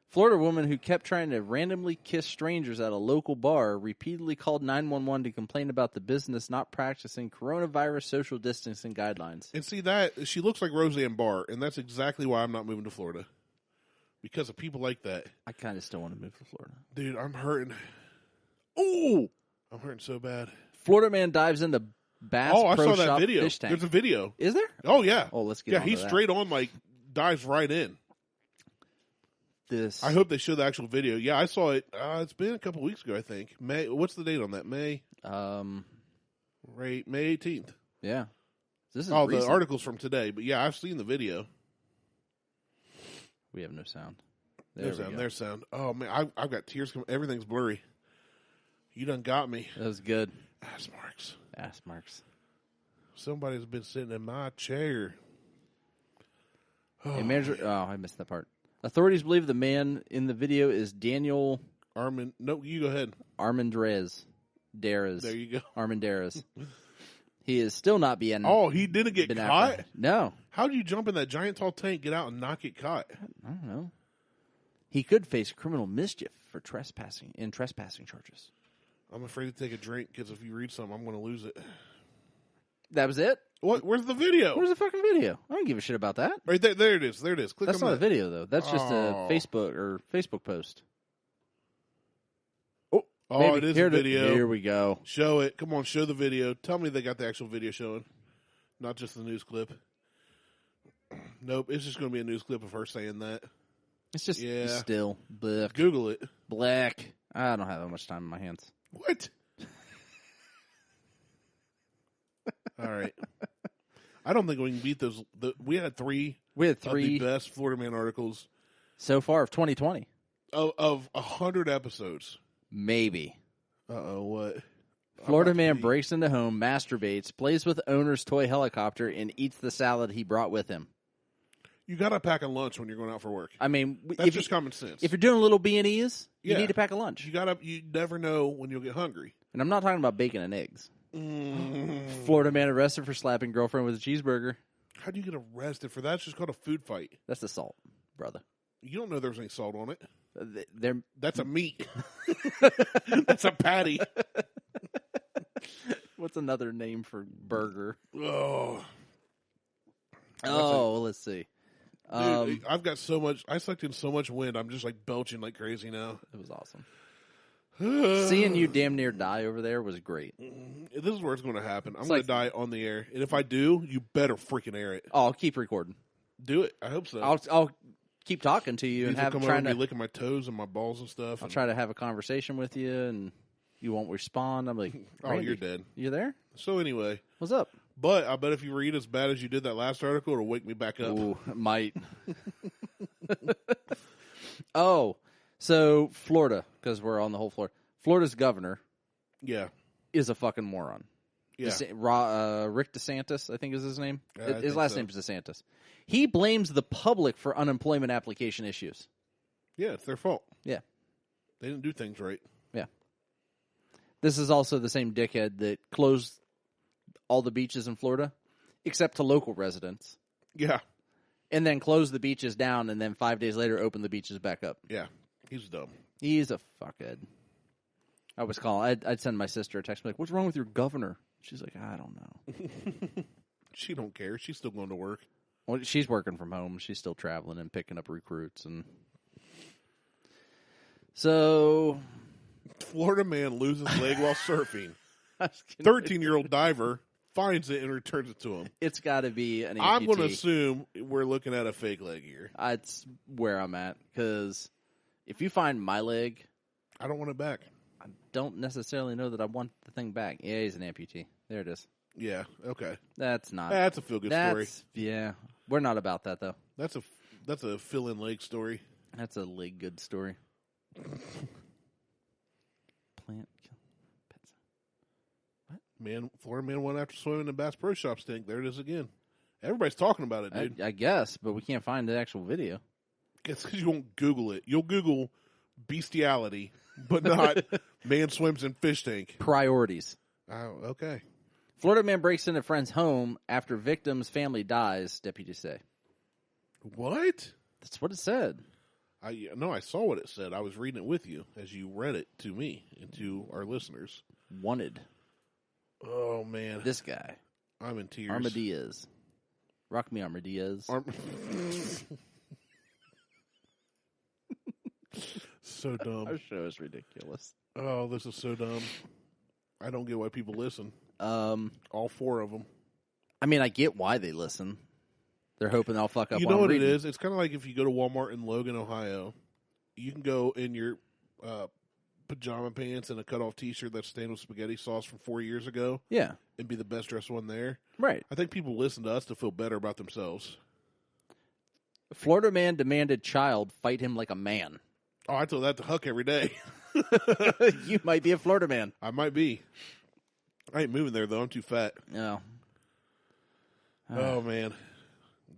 Florida woman who kept trying to randomly kiss strangers at a local bar repeatedly called 911 to complain about the business not practicing coronavirus social distancing guidelines. And see that, she looks like Roseanne Barr, and that's exactly why I'm not moving to Florida. Because of people like that. I kind of still want to move to Florida. Dude, I'm hurting. Ooh! I'm hurting so bad. Florida man dives into Bass I Pro saw that Shop video. fish tank. There's a video. Is there? Oh, yeah. Oh, let's get Yeah, onto he's that. straight on, like, dives right in. I hope they show the actual video. Yeah, I saw it. It's been a couple weeks ago, I think. May. What's the date on that? May? Right, May 18th. Yeah. This is the recent. article's from today. But, yeah, I've seen the video. We have no sound. There's sound. Oh, man, I've got tears coming. Everything's blurry. You done got me. That was good. Ass marks. Somebody's been sitting in my chair. A manager. Oh, I missed that part. Authorities believe the man in the video is Daniel Armand. No, you go ahead. Armendariz. There you go. Armendariz. He is still not being. Oh, he didn't get caught? No. How do you jump in that giant tall tank, get out, and not get caught? I don't know. He could face criminal mischief for trespassing charges. I'm afraid to take a drink because if you read something, I'm going to lose it. That was it? What? Where's the video? Where's the fucking video? I don't give a shit about that. Right there. There it is. There it is. Click That's on not that. a video, though. That's just a Facebook post. Oh, Maybe. it is Here a video. Here we go. Show it. Come on, show the video. Tell me they got the actual video showing, not just the news clip. Nope, it's just going to be a news clip of her saying that. It's just still. Blech. Google it. Black. I don't have that much time in my hands. What? All right. I don't think we can beat those. We had three. Of the best Florida Man articles so far of 2020. Of 100 episodes. Maybe. What? Florida man breaks into home, masturbates, plays with owner's toy helicopter, and eats the salad he brought with him. You got to pack a lunch when you're going out for work. I mean, that's just common sense. If you're doing little B&Es, you need to pack a lunch. You never know when you'll get hungry. And I'm not talking about bacon and eggs. Florida man arrested for slapping girlfriend with a cheeseburger. How do you get arrested for that? It's just called a food fight. That's assault, brother. You don't know there's any salt on it. They're... That's a meat. That's a patty. What's another name for burger? Oh, let's see. Dude, I've got so much. I sucked in so much wind. I'm just like belching like crazy now. It was awesome. Seeing you damn near die over there was great. This is where it's going to happen. I'm going to die on the air, and if I do, you better freaking air it. Oh, I'll keep recording. Do it. I hope so. I'll keep talking to you and trying to be licking my toes and my balls and stuff. I'll try to have a conversation with you, and you won't respond. I'm like, oh, you're dead. You there? So anyway, what's up? But I bet if you read as bad as you did that last article, it'll wake me back up. Ooh, it might. So Florida, because we're on the whole floor. Florida's governor, is a fucking moron. Yeah, Rick DeSantis, I think is his name. His last name is DeSantis. He blames the public for unemployment application issues. Yeah, it's their fault. Yeah, they didn't do things right. Yeah, this is also the same dickhead that closed all the beaches in Florida, except to local residents. Yeah. And then closed the beaches down, and then 5 days later opened the beaches back up. Yeah. He's dumb. He's a fuckhead. I was calling. I'd send my sister a text like, "What's wrong with your governor?" She's like, "I don't know." She don't care. She's still going to work. Well, she's working from home. She's still traveling and picking up recruits. And so... Florida man loses leg while surfing. 13-year-old diver finds it and returns it to him. It's got to be an amputee. I'm going to assume we're looking at a fake leg here. That's where I'm at. Because if you find my leg... I don't want it back. I don't necessarily know that I want the thing back. Yeah, he's an amputee. There it is. Yeah, okay. That's not... That's a feel-good story. Yeah. We're not about that, though. That's a fill-in leg story. That's a leg good story. Plant... Man, Florida man went after swimming in Bass Pro Shop stink. There it is again. Everybody's talking about it, dude. I guess, but we can't find the actual video. It's because you won't Google it. You'll Google bestiality, but not man swims in fish tank. Priorities. Oh, okay. Florida man breaks into friend's home after victim's family dies, deputies say. What? That's what it said. I saw what it said. I was reading it with you as you read it to me and to our listeners. Wanted. Oh, man. This guy. I'm in tears. Armadillas. Rock me, Armadillas. So dumb. Our show is ridiculous. Oh, this is so dumb. I don't get why people listen. All four of them. I mean, I get why they listen. They're hoping I'll fuck up. You know what it is? It's kind of like if you go to Walmart in Logan, Ohio. You can go in your pajama pants and a cutoff T-shirt that's stained with spaghetti sauce from 4 years ago. Yeah. And be the best dressed one there. Right. I think people listen to us to feel better about themselves. Florida man demanded child fight him like a man. Oh, I tell that to Huck every day. You might be a Florida man. I might be. I ain't moving there, though. I'm too fat. No. Oh, man.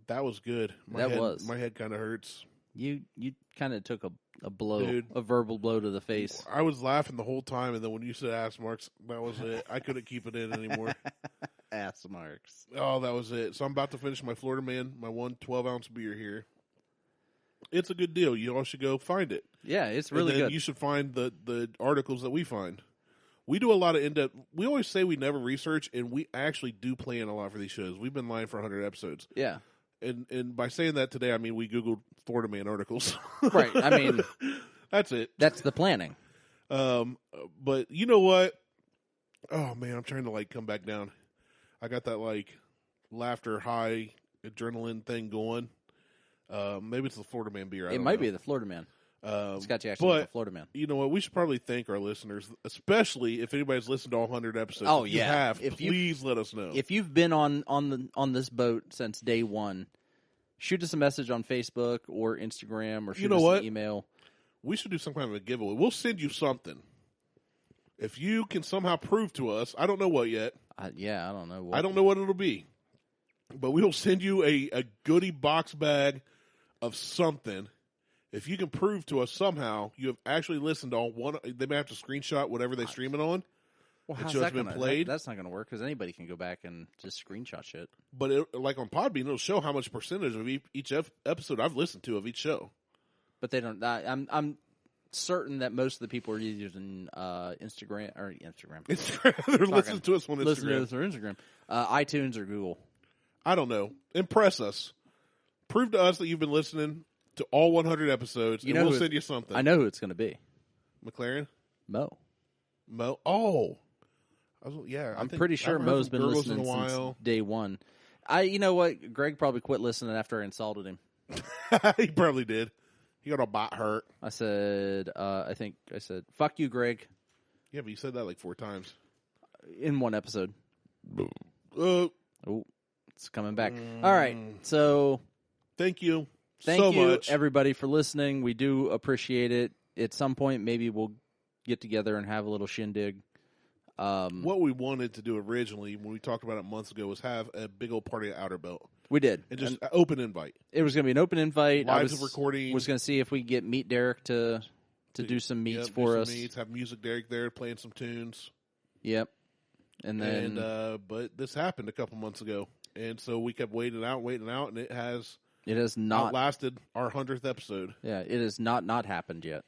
That was good. My head kind of hurts. You kind of took a blow, Dude, a verbal blow to the face. I was laughing the whole time, and then when you said ass marks, that was it. I couldn't keep it in anymore. Ass marks. Oh, that was it. So I'm about to finish my Florida Man, my 1 12-ounce beer here. It's a good deal. You all should go find it. Yeah, it's really and then good. You should find the articles that we find. We do a lot of in-depth. We always say we never research, and we actually do plan a lot for these shows. We've been lying for 100 episodes. Yeah. And by saying that today, I mean we Googled Florida Man articles. Right. I mean, that's it. That's the planning. But you know what? Oh, man, I'm trying to, come back down. I got that, laughter high adrenaline thing going. Maybe it's the Florida Man beer. It might be the Florida Man. It's got you actually the Florida Man. You know what? We should probably thank our listeners, especially if anybody's listened to all 100 episodes. Oh, if yeah. you have, please let us know. If you've been on this boat since day one, shoot us a message on Facebook or Instagram or shoot us an email. We should do some kind of a giveaway. We'll send you something. If you can somehow prove to us, I don't know what yet. I don't know what. I don't know what it'll be. But we will send you a goodie box bag of something. If you can prove to us somehow you have actually listened to all one, they may have to screenshot whatever they stream it on. Well, how's that been played? That's not going to work because anybody can go back and just screenshot shit. But on Podbean, it'll show how much percentage of each episode I've listened to of each show. But they don't. I'm certain that most of the people are using Instagram. They're listening to us on Instagram. Listen to us on Instagram, iTunes or Google. I don't know. Impress us. Prove to us that you've been listening to all 100 episodes, and we'll send you something. I know who it's going to be. McLaren? Mo. Oh. I'm pretty sure Mo's been listening since day one. You know what? Greg probably quit listening after I insulted him. He probably did. He got a bot hurt. I said, fuck you, Greg. Yeah, but you said that like 4 times. In one episode. Oh, it's coming back. All right, so... Thank you so much, everybody, for listening. We do appreciate it. At some point, maybe we'll get together and have a little shindig. What we wanted to do originally, when we talked about it months ago, was have a big old party at Outer Belt. We did. And just an open invite. It was going to be an open invite. Live recording. Was going to see if we could get Meet Derek to do some meets for us. Have Music Derek there playing some tunes. Yep. And then, but this happened a couple months ago, and so we kept waiting out, and it has not outlasted our 100th episode. Yeah, it has not happened yet.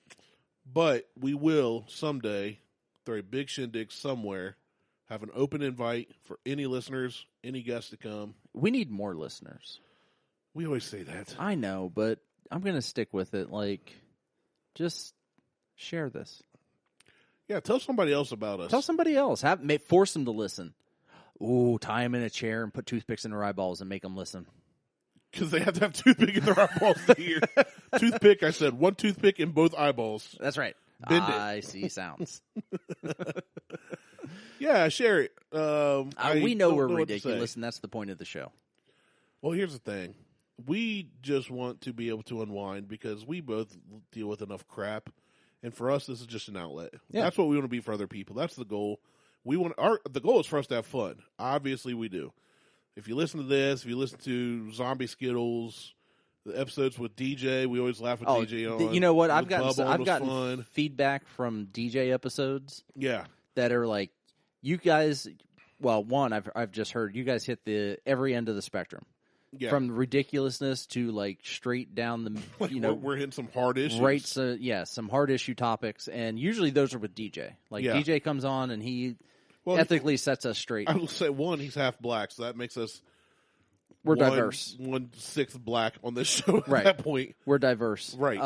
But we will someday throw a big shindig somewhere. Have an open invite for any listeners, any guests to come. We need more listeners. We always say that. I know, but I'm going to stick with it. Just share this. Yeah, tell somebody else about us. Tell somebody else. Force them to listen. Ooh, tie them in a chair and put toothpicks in their eyeballs and make them listen. Because they have to have toothpick in their eyeballs to hear. Toothpick, I said. One toothpick in both eyeballs. That's right. Bend it. I see sounds. Yeah, share it. We know we're ridiculous, and that's the point of the show. Well, here's the thing. We just want to be able to unwind because we both deal with enough crap. And for us, this is just an outlet. Yeah. That's what we want to be for other people. That's the goal. The goal is for us to have fun. Obviously, we do. If you listen to this, if you listen to Zombie Skittles, the episodes with DJ, we always laugh with DJ on. You know what? I've gotten feedback from DJ episodes. Yeah. That are like, you guys, well, one, I've just heard you guys hit every end of the spectrum. Yeah. From ridiculousness to straight down the, we're hitting some hard issues. Right. So some hard issue topics. And usually those are with DJ. DJ comes on and he ethically sets us straight. I will say he's half black. So that makes us. We're diverse. 1/6 black on this show at right. that point. We're diverse. Right.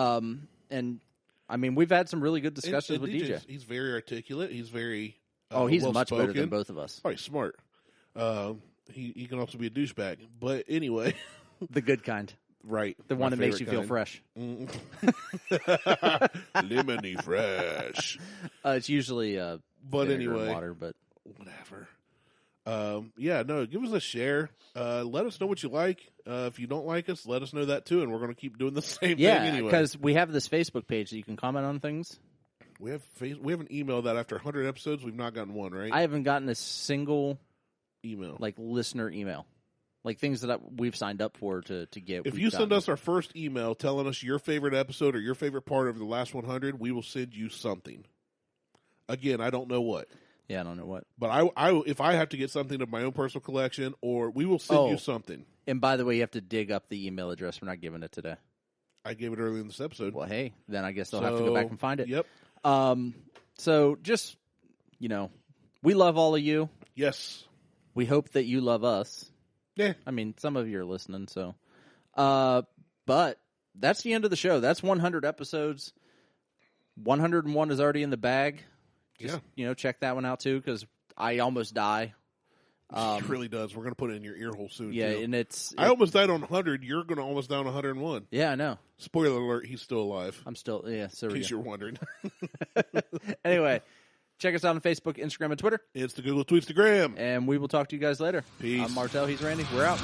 And I mean, we've had some really good discussions with DJ. He's very articulate. He's very he's much better than both of us. Oh, he's smart. He can also be a douchebag. But anyway. The good kind. Right. The one that makes you feel fresh. Lemony fresh. It's usually water, but whatever. Give us a share. Let us know what you like. If you don't like us, let us know that too, and we're going to keep doing the same thing anyway. Yeah, because we have this Facebook page that you can comment on things. We have an email that after 100 episodes, we've not gotten one, right? I haven't gotten a single email, listener email, things that we've signed up for to get. If you send us our first email telling us your favorite episode or your favorite part of the last 100, we will send you something. Again, I don't know what. Yeah, I don't know what. But if I have to get something of my own personal collection, or we will send you something. And by the way, you have to dig up the email address. We're not giving it today. I gave it earlier in this episode. Well, hey, then I guess I'll have to go back and find it. Yep. So just, we love all of you. Yes. We hope that you love us. Yeah. I mean, some of you are listening, so. But that's the end of the show. That's 100 episodes. 101 is already in the bag. Just, check that one out, too, because I almost die. It really does. We're going to put it in your ear hole soon, yeah, too. And I almost died on 100. You're going to almost die on 101. Yeah, I know. Spoiler alert, he's still alive. I'm still, so in case you're wondering. Anyway, check us out on Facebook, Instagram, and Twitter. It's the Google Tweets to Graham. And we will talk to you guys later. Peace. I'm Martelle. He's Randy. We're out.